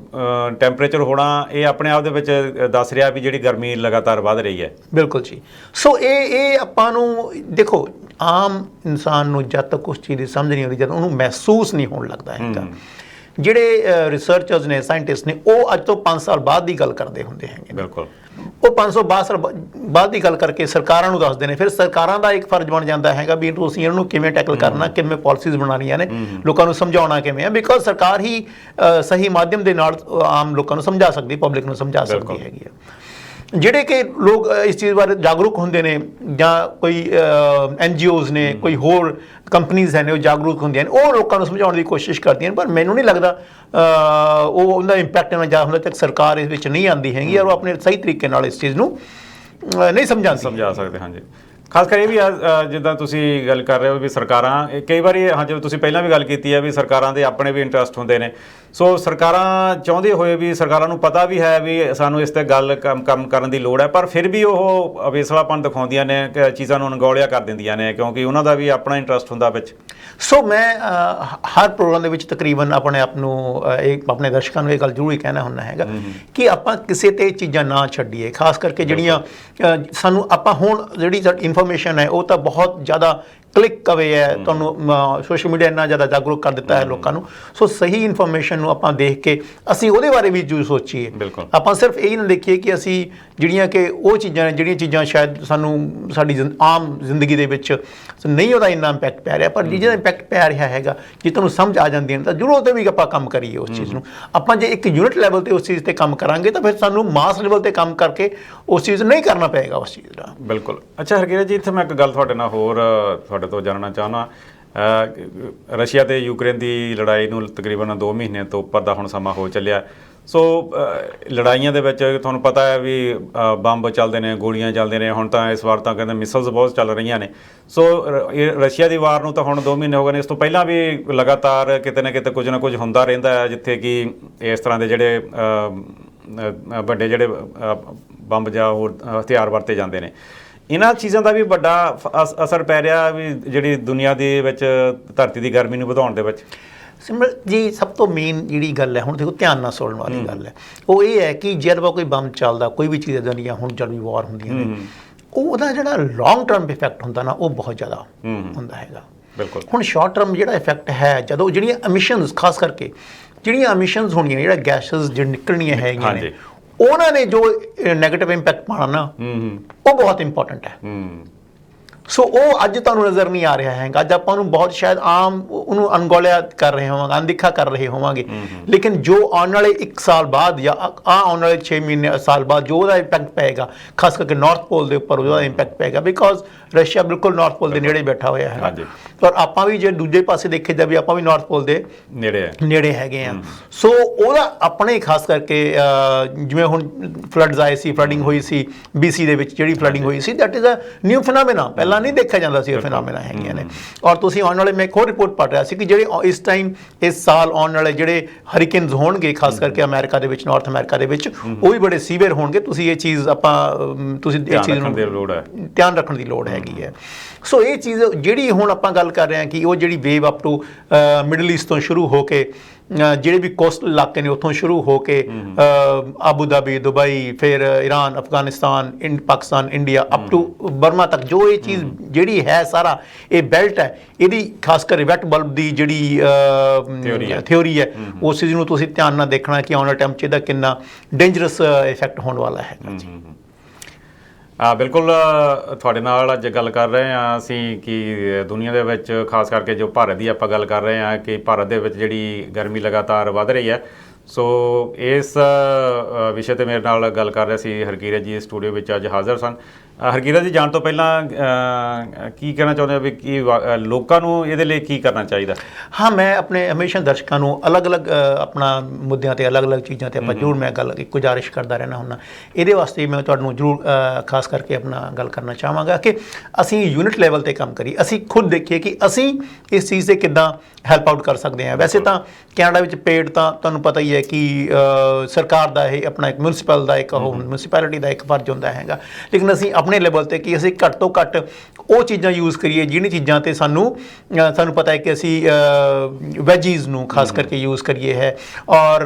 ਟੈਂਪਰੇਚਰ ਹੋਣਾ ਇਹ ਆਪਣੇ ਆਪ ਦੇ ਵਿੱਚ ਦੱਸ ਰਿਹਾ ਵੀ ਜਿਹੜੀ ਗਰਮੀ ਲਗਾਤਾਰ ਵੱਧ ਰਹੀ ਹੈ। ਬਿਲਕੁਲ ਜੀ। ਸੋ ਇਹ ਆਪਾਂ ਨੂੰ ਦੇਖੋ ਆਮ ਇਨਸਾਨ ਨੂੰ ਜਦ ਤੱਕ ਉਸ ਚੀਜ਼ ਦੀ ਸਮਝ ਨਹੀਂ ਆਉਂਦੀ, ਜਦ ਉਹਨੂੰ ਮਹਿਸੂਸ ਨਹੀਂ ਹੋਣ ਲੱਗਦਾ ਹੈਗਾ। ਜਿਹੜੇ ਰਿਸਰਚਰਸ ਨੇ, ਸਾਇੰਟਿਸਟ ਨੇ, ਉਹ ਅੱਜ ਤੋਂ 5 ਸਾਲ ਬਾਅਦ ਦੀ ਗੱਲ ਕਰਦੇ ਹੁੰਦੇ ਹੈਗੇ। ਬਿਲਕੁਲ। ਉਹ 500 ਸਾਲ ਬਾਅਦ ਦੀ ਗੱਲ ਕਰਕੇ ਸਰਕਾਰਾਂ ਨੂੰ ਦੱਸਦੇ ਨੇ, ਫਿਰ ਸਰਕਾਰਾਂ ਦਾ ਇੱਕ ਫਰਜ਼ ਬਣ ਜਾਂਦਾ ਹੈਗਾ ਵੀ ਤੁਸੀਂ ਇਹਨੂੰ ਕਿਵੇਂ ਟੈਕਲ ਕਰਨਾ, ਕਿਵੇਂ ਪਾਲਿਸੀਜ਼ ਬਣਾਉਣੀਆਂ ਨੇ, ਲੋਕਾਂ ਨੂੰ ਸਮਝਾਉਣਾ ਕਿਵੇਂ ਹੈ, ਬਿਕੋਜ਼ ਸਰਕਾਰ ਹੀ ਸਹੀ ਮਾਧਿਅਮ ਦੇ ਨਾਲ ਆਮ ਲੋਕਾਂ ਨੂੰ ਸਮਝਾ ਸਕਦੀ, ਪਬਲਿਕ ਨੂੰ ਸਮਝਾ ਸਕਦੀ ਹੈਗੀ ਹੈ। ਜਿਹੜੇ ਕਿ ਲੋਕ ਇਸ ਚੀਜ਼ ਬਾਰੇ ਜਾਗਰੂਕ ਹੁੰਦੇ ਨੇ ਜਾਂ ਕੋਈ NGOs ਨੇ, ਕੋਈ ਹੋਰ ਕੰਪਨੀਜ਼ ਨੇ ਉਹ ਜਾਗਰੂਕ ਹੁੰਦੀਆਂ ਨੇ, ਉਹ ਲੋਕਾਂ ਨੂੰ ਸਮਝਾਉਣ ਦੀ ਕੋਸ਼ਿਸ਼ ਕਰਦੀਆਂ ਨੇ, ਪਰ ਮੈਨੂੰ ਨਹੀਂ ਲੱਗਦਾ ਉਹਦਾ ਇੰਪੈਕਟ ਇੰਨਾ ਜ਼ਿਆਦਾ ਹੁੰਦਾ ਤੱਕ ਸਰਕਾਰ ਇਸ ਵਿੱਚ ਨਹੀਂ ਆਉਂਦੀ ਹੈਗੀ ਔਰ ਉਹ ਆਪਣੇ ਸਹੀ ਤਰੀਕੇ ਨਾਲ ਇਸ ਚੀਜ਼ ਨੂੰ ਨਹੀਂ ਸਮਝਾ ਸਕਦੇ। ਹਾਂਜੀ, ਖਾਸ ਕਰ ਇਹ ਵੀ ਜਿੱਦਾਂ ਤੁਸੀਂ ਗੱਲ ਕਰ ਰਹੇ ਹੋ ਵੀ ਸਰਕਾਰਾਂ ਕਈ ਵਾਰੀ, ਹਾਂ ਜਿਵੇਂ ਤੁਸੀਂ ਪਹਿਲਾਂ ਵੀ ਗੱਲ ਕੀਤੀ ਹੈ ਵੀ ਸਰਕਾਰਾਂ ਦੇ ਆਪਣੇ ਵੀ ਇੰਟਰਸਟ ਹੁੰਦੇ ਨੇ। ਸੋ ਸਰਕਾਰਾਂ ਚਾਹੁੰਦੇ ਹੋਏ ਵੀ, ਸਰਕਾਰਾਂ ਨੂੰ ਪਤਾ ਵੀ ਹੈ ਵੀ ਸਾਨੂੰ ਇਸ 'ਤੇ ਗੱਲ ਕੰਮ ਕਰਨ ਦੀ ਲੋੜ ਹੈ, ਪਰ ਫਿਰ ਵੀ ਉਹ ਅਵੇਸਲਾਪਣ ਦਿਖਾਉਂਦੀਆਂ ਨੇ, ਚੀਜ਼ਾਂ ਨੂੰ ਅਣਗੌਲਿਆ ਕਰ ਦਿੰਦੀਆਂ ਨੇ, ਕਿਉਂਕਿ ਉਹਨਾਂ ਦਾ ਵੀ ਆਪਣਾ ਇੰਟਰਸਟ ਹੁੰਦਾ ਵਿੱਚ। ਸੋ ਮੈਂ ਹਰ ਪ੍ਰੋਗਰਾਮ ਦੇ ਵਿੱਚ ਤਕਰੀਬਨ ਆਪਣੇ ਆਪ ਨੂੰ ਆਪਣੇ ਦਰਸ਼ਕਾਂ ਨੂੰ ਇਹ ਗੱਲ ਜ਼ਰੂਰ ਹੀ ਕਹਿਣਾ ਹੁੰਦਾ ਹੈਗਾ ਕਿ ਆਪਾਂ ਕਿਸੇ 'ਤੇ ਚੀਜ਼ਾਂ ਨਾ ਛੱਡੀਏ, ਖਾਸ ਕਰਕੇ ਜਿਹੜੀਆਂ ਸਾਨੂੰ ਆਪਾਂ ਹੁਣ ਜਿਹੜੀ ਇਨਫੋਰਮੇਸ਼ਨ ਹੈ ਉਹ ਤਾਂ ਬਹੁਤ ਜ਼ਿਆਦਾ ਕਲਿੱਕ ਅਵੇ ਹੈ, ਤੁਹਾਨੂੰ ਸੋਸ਼ਲ ਮੀਡੀਆ ਇੰਨਾ ਜ਼ਿਆਦਾ ਜਾਗਰੂਕ ਕਰ ਦਿੱਤਾ ਹੈ ਲੋਕਾਂ ਨੂੰ। ਸੋ ਸਹੀ ਇਨਫੋਰਮੇਸ਼ਨ ਨੂੰ ਆਪਾਂ ਦੇਖ ਕੇ ਅਸੀਂ ਉਹਦੇ ਬਾਰੇ ਵੀ ਜ਼ਰੂਰ ਸੋਚੀਏ। ਆਪਾਂ ਸਿਰਫ ਇਹ ਨਾ ਦੇਖੀਏ ਕਿ ਅਸੀਂ ਜਿਹੜੀਆਂ ਕਿ ਉਹ ਚੀਜ਼ਾਂ ਨੇ ਜਿਹੜੀਆਂ ਚੀਜ਼ਾਂ ਸ਼ਾਇਦ ਸਾਨੂੰ ਸਾਡੀ ਆਮ ਜ਼ਿੰਦਗੀ ਦੇ ਵਿੱਚ ਨਹੀਂ ਉਹਦਾ ਇੰਨਾ ਇੰਪੈਕਟ ਪੈ ਰਿਹਾ, ਪਰ ਜਿਹਦਾ ਇੰਪੈਕਟ ਪੈ ਰਿਹਾ ਹੈਗਾ ਜੇ ਤੁਹਾਨੂੰ ਸਮਝ ਆ ਜਾਂਦੀਆਂ ਨੇ ਤਾਂ ਜ਼ਰੂਰ ਉਹਦੇ ਵੀ ਆਪਾਂ ਕੰਮ ਕਰੀਏ ਉਸ ਚੀਜ਼ ਨੂੰ। ਆਪਾਂ ਜੇ ਇੱਕ ਯੂਨਿਟ ਲੈਵਲ 'ਤੇ ਉਸ ਚੀਜ਼ 'ਤੇ ਕੰਮ ਕਰਾਂਗੇ ਤਾਂ ਫਿਰ ਸਾਨੂੰ ਮਾਸ ਲੈਵਲ 'ਤੇ ਕੰਮ ਕਰਕੇ ਉਸ ਚੀਜ਼ ਨਹੀਂ ਕਰਨਾ ਪਏਗਾ ਉਸ ਚੀਜ਼ ਦਾ। ਬਿਲਕੁਲ। ਅੱਛਾ ਹਰਕਿਰਤ ਜੀ, ਇੱਥੇ ਮੈਂ ਇੱਕ ਗੱਲ ਤੁਹਾਡੇ ਨਾਲ ਹੋਰ ਤੁਹਾਡੇ ਤੋਂ ਜਾਣਨਾ ਚਾਹੁੰਦਾ। ਰਸ਼ੀਆ ਤੇ ਯੂਕਰੇਨ ਦੀ ਲੜਾਈ ਨੂੰ ਤਕਰੀਬਨ 2 ਮਹੀਨੇ ਤੋਂ ਉੱਪਰ ਦਾ ਹੁਣ ਸਮਾਂ ਹੋ ਚੱਲਿਆ। ਸੋ ਲੜਾਈਆਂ ਦੇ ਵਿੱਚ ਤੁਹਾਨੂੰ ਪਤਾ ਹੈ ਵੀ ਬੰਬ ਚੱਲਦੇ ਨੇ, ਗੋਲੀਆਂ ਚੱਲਦੇ ਨੇ। ਹੁਣ ਤਾਂ ਇਸ ਵਾਰ ਤਾਂ ਕਹਿੰਦੇ ਮਿਸਲਸ ਬਹੁਤ ਚੱਲ ਰਹੀਆਂ ਨੇ। ਸੋ ਰਸ਼ੀਆ ਦੀ ਵਾਰ ਨੂੰ ਤਾਂ ਹੁਣ 2 ਮਹੀਨੇ ਹੋ ਗਏ ਨੇ। ਇਸ ਤੋਂ ਪਹਿਲਾਂ ਵੀ ਲਗਾਤਾਰ ਕਿਤੇ ਨਾ ਕੁਝ ਹੁੰਦਾ ਰਹਿੰਦਾ ਹੈ, ਜਿੱਥੇ ਕਿ ਇਸ ਤਰ੍ਹਾਂ ਦੇ ਜਿਹੜੇ ਵੱਡੇ ਜਿਹੜੇ ਬੰਬ ਜਾਂ ਹੋਰ ਹਥਿਆਰ ਵਰਤੇ ਜਾਂਦੇ ਨੇ। ਇਹਨਾਂ ਚੀਜ਼ਾਂ ਦਾ ਵੀ ਵੱਡਾ ਅਸਰ ਪੈ ਰਿਹਾ ਵੀ ਜਿਹੜੀ ਦੁਨੀਆ ਦੇ ਵਿੱਚ ਧਰਤੀ ਦੀ ਗਰਮੀ ਨੂੰ ਵਧਾਉਣ ਦੇ ਵਿੱਚ। ਸਿਮਰਤ ਜੀ, ਸਭ ਤੋਂ ਮੇਨ ਜਿਹੜੀ ਗੱਲ ਹੈ, ਹੁਣ ਦੇਖੋ ਧਿਆਨ ਨਾਲ ਸੁਣਨ ਵਾਲੀ ਗੱਲ ਹੈ, ਉਹ ਇਹ ਹੈ ਕਿ ਜਦੋਂ ਕੋਈ ਬੰਬ ਚੱਲਦਾ, ਕੋਈ ਵੀ ਚੀਜ਼ ਇੱਦਾਂ ਦੀਆਂ ਹੁਣ ਜਦ ਵੀ ਵਾਰ ਹੁੰਦੀਆਂ ਨੇ, ਉਹਦਾ ਜਿਹੜਾ ਲੌਂਗ ਟਰਮ ਇਫੈਕਟ ਹੁੰਦਾ ਨਾ ਉਹ ਬਹੁਤ ਜ਼ਿਆਦਾ ਹੁੰਦਾ ਹੈਗਾ। ਬਿਲਕੁਲ। ਹੁਣ ਸ਼ਾਰਟ ਟਰਮ ਜਿਹੜਾ ਇਫੈਕਟ ਹੈ, ਜਦੋਂ ਜਿਹੜੀਆਂ ਐਮਿਸ਼ਨਸ, ਖਾਸ ਕਰਕੇ ਜਿਹੜੀਆਂ ਐਮਿਸ਼ਨਸ ਹੋਣੀਆਂ, ਜਿਹੜਾ ਗੈਸਿਸ ਜਿਹੜੀ ਨਿਕਲਣੀਆਂ ਹੈਗੀਆਂ ਨੇ, ਉਹਨਾਂ ਨੇ ਜੋ ਨੈਗੇਟਿਵ ਇੰਪੈਕਟ ਪਾਉਣਾ ਨਾ ਉਹ ਬਹੁਤ ਇੰਪੋਰਟੈਂਟ ਹੈ। ਸੋ ਉਹ ਅੱਜ ਤੁਹਾਨੂੰ ਨਜ਼ਰ ਨਹੀਂ ਆ ਰਿਹਾ ਹੈਗਾ। ਅੱਜ ਆਪਾਂ ਨੂੰ ਬਹੁਤ ਸ਼ਾਇਦ ਆਮ ਉਹਨੂੰ ਅਣਗੌਲਿਆ ਕਰ ਰਹੇ ਹੋਵਾਂਗੇ, ਅਣਦੇਖਾ ਕਰ ਰਹੇ ਹੋਵਾਂਗੇ, ਲੇਕਿਨ ਜੋ ਆਉਣ ਵਾਲੇ 1 ਸਾਲ ਬਾਅਦ ਜਾਂ ਆਉਣ ਵਾਲੇ 6 ਮਹੀਨੇ ਸਾਲ ਬਾਅਦ ਜੋ ਉਹਦਾ ਇੰਪੈਕਟ ਪਏਗਾ, ਖਾਸ ਕਰਕੇ ਨਾਰਥ ਪੋਲ ਦੇ ਉੱਪਰ ਉਹਦਾ ਇੰਪੈਕਟ ਪਏਗਾ, ਬਿਕੋਜ਼ ਰਸ਼ੀਆ ਬਿਲਕੁਲ ਨਾਰਥ ਪੋਲ ਦੇ ਨੇੜੇ ਬੈਠਾ ਹੋਇਆ ਹੈ। ਔਰ ਆਪਾਂ ਵੀ ਜੇ ਦੂਜੇ ਪਾਸੇ ਦੇਖੇ ਜਾਵੇ ਆਪਾਂ ਵੀ ਨਾਰਥ ਪੋਲ ਦੇ ਨੇੜੇ ਹੈਗੇ ਆ। ਸੋ ਉਹਦਾ ਆਪਣੇ ਖਾਸ ਕਰਕੇ ਜਿਵੇਂ ਹੁਣ ਫਲੱਡਸ ਆਏ ਸੀ, ਫਲੱਡਿੰਗ ਹੋਈ ਸੀ BC ਦੇ ਵਿੱਚ, ਜਿਹੜੀ ਫਲੱਡਿੰਗ ਹੋਈ ਸੀ, ਦੈਟ ਇਜ਼ ਅ ਨਿਊ ਫਿਨੋਮੇਨਾ, ਪਹਿਲਾਂ ਨਹੀਂ ਦੇਖਿਆ ਜਾਂਦਾ ਸੀ ਇਹ ਫਿਨੋਮੇਨਾ ਹੈਗੀਆਂ ਨੇ। ਔਰ ਤੁਸੀਂ ਆਉਣ ਵਾਲੇ, ਮੈਂ ਇੱਕ ਹੋਰ ਰਿਪੋਰਟ ਪੜ੍ਹ ਰਿਹਾ ਸੀ ਕਿ ਜਿਹੜੇ ਇਸ ਟਾਈਮ ਇਸ ਸਾਲ ਆਉਣ ਵਾਲੇ ਜਿਹੜੇ ਹਰੀਕੇਨਸ ਹੋਣਗੇ, ਖਾਸ ਕਰਕੇ ਅਮਰੀਕਾ ਦੇ ਵਿੱਚ, ਨਾਰਥ ਅਮਰੀਕਾ ਦੇ ਵਿੱਚ, ਉਹ ਵੀ ਬੜੇ ਸੀਵੀਅਰ ਹੋਣਗੇ। ਤੁਸੀਂ ਇਹ ਚੀਜ਼ ਤੁਸੀਂ ਇਹ ਚੀਜ਼ ਨੂੰ ਧਿਆਨ ਰੱਖਣ ਦੀ ਲੋੜ ਹੈਗੀ ਹੈ। ਸੋ ਇਹ ਚੀਜ਼ ਜਿਹੜੀ ਹੁਣ ਆਪਾਂ ਗੱਲ ਕਰ ਰਹੇ ਹਾਂ ਕਿ ਉਹ ਜਿਹੜੀ wave up to Middle East ਤੋਂ ਸ਼ੁਰੂ ਹੋ ਕੇ ਜਿਹੜੇ ਵੀ ਕੋਸਟਲ ਇਲਾਕੇ ਨੇ ਉੱਥੋਂ ਸ਼ੁਰੂ ਹੋ ਕੇ ਆਬੂ ਧਾਬੀ, ਦੁਬਈ, ਫਿਰ Iran, Afghanistan, Pakistan, India, up to Burma ਤੱਕ, ਜੋ ਇਹ ਚੀਜ਼ ਜਿਹੜੀ ਹੈ ਸਾਰਾ ਇਹ ਬੈਲਟ ਹੈ, ਇਹਦੀ ਖਾਸ ਕਰ ਵੈਟ ਬਲਬ ਦੀ ਜਿਹੜੀ ਥਿਉਰੀ ਹੈ, ਉਸ ਚੀਜ਼ ਨੂੰ ਤੁਸੀਂ ਧਿਆਨ ਨਾਲ ਦੇਖਣਾ ਕਿ ਆਉਣ ਵਾਲੇ ਟਾਈਮ 'ਚ ਇਹਦਾ ਕਿੰਨਾ ਡੇਂਜਰਸ ਇਫੈਕਟ ਹੋਣ ਵਾਲਾ ਹੈ। ਬਿਲਕੁਲ ਤੁਹਾਡੇ ਨਾਲ ਅੱਜ ਗੱਲ ਕਰ ਰਹੇ ਹਾਂ ਅਸੀਂ ਕਿ ਦੁਨੀਆ ਦੇ ਵਿੱਚ ਖਾਸ ਕਰਕੇ ਜੋ ਭਾਰਤ ਦੀ ਆਪਾਂ ਗੱਲ ਕਰ ਰਹੇ ਹਾਂ ਕਿ ਭਾਰਤ ਦੇ ਵਿੱਚ ਜਿਹੜੀ ਗਰਮੀ ਲਗਾਤਾਰ ਵੱਧ ਰਹੀ ਹੈ। ਸੋ ਇਸ ਵਿਸ਼ੇ ਤੇ ਮੇਰੇ ਨਾਲ ਗੱਲ ਕਰ ਰਹੇ ਸੀ ਹਰਕੀਰਤ ਜੀ, ਸਟੂਡੀਓ ਵਿੱਚ ਅੱਜ ਹਾਜ਼ਰ ਸਨ। ਹਰਕੀਰਤ ਜੀ, ਜਾਣ ਤੋਂ ਪਹਿਲਾਂ ਕੀ ਕਹਿਣਾ ਚਾਹੁੰਦੇ ਹੋ ਵੀ ਕਿ ਲੋਕਾਂ ਨੂੰ ਇਹਦੇ ਲਈ ਕੀ ਕਰਨਾ ਚਾਹੀਦਾ? ਹਾਂ, ਮੈਂ ਆਪਣੇ ਹਮੇਸ਼ਾ ਦਰਸ਼ਕਾਂ ਨੂੰ ਅਲੱਗ-ਅਲੱਗ ਆਪਣਾ ਮੁੱਦਿਆਂ ਤੇ ਅਲੱਗ-ਅਲੱਗ ਚੀਜ਼ਾਂ ਤੇ ਆਪਾਂ ਜ਼ਰੂਰ ਮੈਂ ਗੱਲ ਗੁਜ਼ਾਰਿਸ਼ ਕਰਦਾ ਰਹਿਣਾ ਹੁੰਦਾ। ਇਹਦੇ ਵਾਸਤੇ ਮੈਂ ਤੁਹਾਨੂੰ ਜ਼ਰੂਰ ਖਾਸ ਕਰਕੇ ਆਪਣਾ ਗੱਲ ਕਰਨਾ ਚਾਹਾਂਗਾ ਕਿ ਅਸੀਂ ਯੂਨਿਟ ਲੈਵਲ ਤੇ ਕੰਮ ਕਰੀਏ, ਅਸੀਂ ਖੁਦ ਦੇਖੀਏ ਕਿ ਅਸੀਂ ਇਸ ਚੀਜ਼ ਤੇ ਕਿੱਦਾਂ ਹੈਲਪ ਆਊਟ ਕਰ ਸਕਦੇ ਹਾਂ। ਵੈਸੇ ਤਾਂ ਕੈਨੇਡਾ ਵਿੱਚ ਪੇਡ ਤਾਂ ਤੁਹਾਨੂੰ ਪਤਾ ਹੀ ਹੈ ਕਿ ਸਰਕਾਰ ਦਾ ਇਹ ਆਪਣਾ ਇੱਕ ਮਿਊਨਿਸਪੈਲਿਟੀ ਦਾ ਇੱਕ ਫਰਜ਼ ਹੁੰਦਾ ਹੈਗਾ, ਲੇਕਿਨ ਅਸੀਂ ਆਪਣੇ ਲੈਵਲ ਤੇ ਕਿ ਅਸੀਂ ਘੱਟ ਤੋਂ ਘੱਟ ਉਹ ਚੀਜ਼ਾਂ ਯੂਜ਼ ਕਰੀਏ ਜਿਹੜੀਆਂ ਚੀਜ਼ਾਂ ਤੇ ਸਾਨੂੰ ਪਤਾ ਹੈ ਕਿ ਅਸੀਂ ਵੈਜੀਜ਼ ਨੂੰ ਖਾਸ ਕਰਕੇ ਯੂਜ਼ ਕਰੀਏ ਹੈ, ਔਰ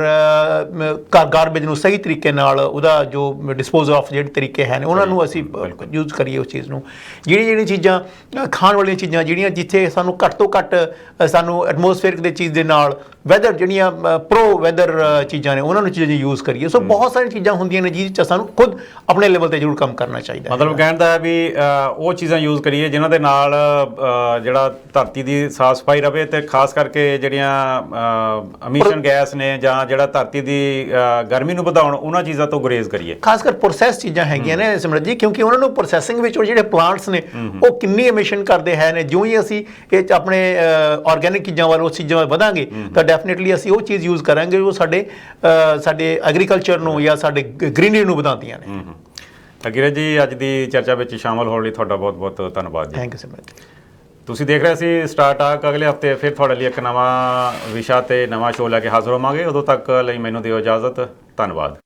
ਗਾਰਬੇਜ ਨੂੰ ਸਹੀ ਤਰੀਕੇ ਨਾਲ ਉਹਦਾ ਜੋ ਡਿਸਪੋਜ਼ ਆਫ ਜਿਹੜੇ ਤਰੀਕੇ ਹਨ ਉਹਨਾਂ ਨੂੰ ਅਸੀਂ ਯੂਜ਼ ਕਰੀਏ ਉਸ ਚੀਜ਼ ਨੂੰ। ਜਿਹੜੀਆਂ ਚੀਜ਼ਾਂ ਖਾਣ ਵਾਲੀਆਂ ਚੀਜ਼ਾਂ ਜਿਹੜੀਆਂ ਜਿੱਥੇ ਸਾਨੂੰ ਘੱਟ ਤੋਂ ਘੱਟ ਸਾਨੂੰ ਐਟਮੋਸਫੇਅਰ ਦੇ ਚੀਜ਼ ਦੇ ਨਾਲ ਵੈਦਰ ਜਿਹੜੀਆਂ ਪ੍ਰੋ ਵੈਦਰ ਚੀਜ਼ਾਂ ਨੇ ਉਹਨਾਂ ਨੂੰ ਚੀਜ਼ਾਂ ਯੂਜ਼ ਕਰੀਏ। ਸੋ ਬਹੁਤ ਸਾਰੀਆਂ ਚੀਜ਼ਾਂ ਹੁੰਦੀਆਂ ਨੇ ਜਿਹਦੇ 'ਚ ਸਾਨੂੰ ਖੁਦ ਆਪਣੇ ਲੈਵਲ ਤੇ ਜ਼ਰੂਰ ਕੰਮ ਕਰਨਾ ਚਾਹੀਦਾ। ਮਤਲਬ ਕਹਿਣ ਦਾ ਵੀ ਉਹ ਚੀਜ਼ਾਂ ਯੂਜ਼ ਕਰੀਏ ਜਿਨ੍ਹਾਂ ਦੇ ਨਾਲ ਜਿਹੜਾ ਧਰਤੀ ਦੀ ਸਾਫ਼ ਸਫਾਈ ਰਵੇ, ਤੇ ਖਾਸ ਕਰਕੇ ਜਿਹੜੀਆਂ ਐਮਿਸ਼ਨ ਗੈਸ ਨੇ ਜਾਂ ਜਿਹੜਾ ਧਰਤੀ ਦੀ ਗਰਮੀ ਨੂੰ ਵਧਾਉਣ, ਉਹਨਾਂ ਚੀਜ਼ਾਂ ਤੋਂ ਗੁਰੇਜ਼ ਕਰੀਏ। ਖਾਸ ਕਰ ਪ੍ਰੋਸੈਸ ਚੀਜ਼ਾਂ ਹੈਗੀਆਂ ਨੇ ਸਿਮਰਤ ਜੀ, ਕਿਉਂਕਿ ਉਹਨਾਂ ਨੂੰ ਪ੍ਰੋਸੈਸਿੰਗ ਵਿੱਚ ਉਹ ਜਿਹੜੇ ਪਲਾਂਟਸ ਨੇ ਉਹ ਕਿੰਨੀ ਐਮਿਸ਼ਨ ਕਰਦੇ ਹੈ ਨੇ। ਜਿਉਂ ਹੀ ਅਸੀਂ ਇਹ ਆਪਣੇ ਆਰਗੈਨਿਕ ਚੀਜ਼ਾਂ ਵੱਲ, ਉਸ ਚੀਜ਼ਾਂ ਵੱਲ ਵਧਾਂਗੇ ਤਾਂ ਡੈਫੀਨੇਟਲੀ ਅਸੀਂ ਉਹ ਚੀਜ਼ ਯੂਜ਼ ਕਰਾਂਗੇ ਜੋ ਸਾਡੇ ਐਗਰੀਕਲਚਰ ਨੂੰ ਜਾਂ ਸਾਡੇ ਗ੍ਰੀਨਰੀ ਨੂੰ ਵਧਾਉਂਦੀਆਂ ਨੇ। ਹਰਕੀਰਤ ਜੀ, ਅੱਜ ਦੀ ਚਰਚਾ ਵਿੱਚ ਸ਼ਾਮਲ ਹੋਣ ਲਈ ਤੁਹਾਡਾ ਬਹੁਤ ਬਹੁਤ ਧੰਨਵਾਦ ਜੀ। ਥੈਂਕ ਯੂ ਸਿਮਰਤ। ਤੁਸੀਂ ਦੇਖ ਰਹੇ ਸੀ ਸਟਾਰ ਟਾਕ। ਅਗਲੇ ਹਫਤੇ ਫਿਰ ਤੁਹਾਡੇ ਲਈ ਇੱਕ ਨਵਾਂ ਵਿਸ਼ਾ ਤੇ ਨਵਾਂ ਸ਼ੋਅ ਲੈ ਕੇ ਹਾਜ਼ਰ ਹੋਵਾਂਗੇ। ਉਦੋਂ ਤੱਕ ਲਈ ਮੈਨੂੰ ਦਿਓ ਇਜਾਜ਼ਤ। ਧੰਨਵਾਦ।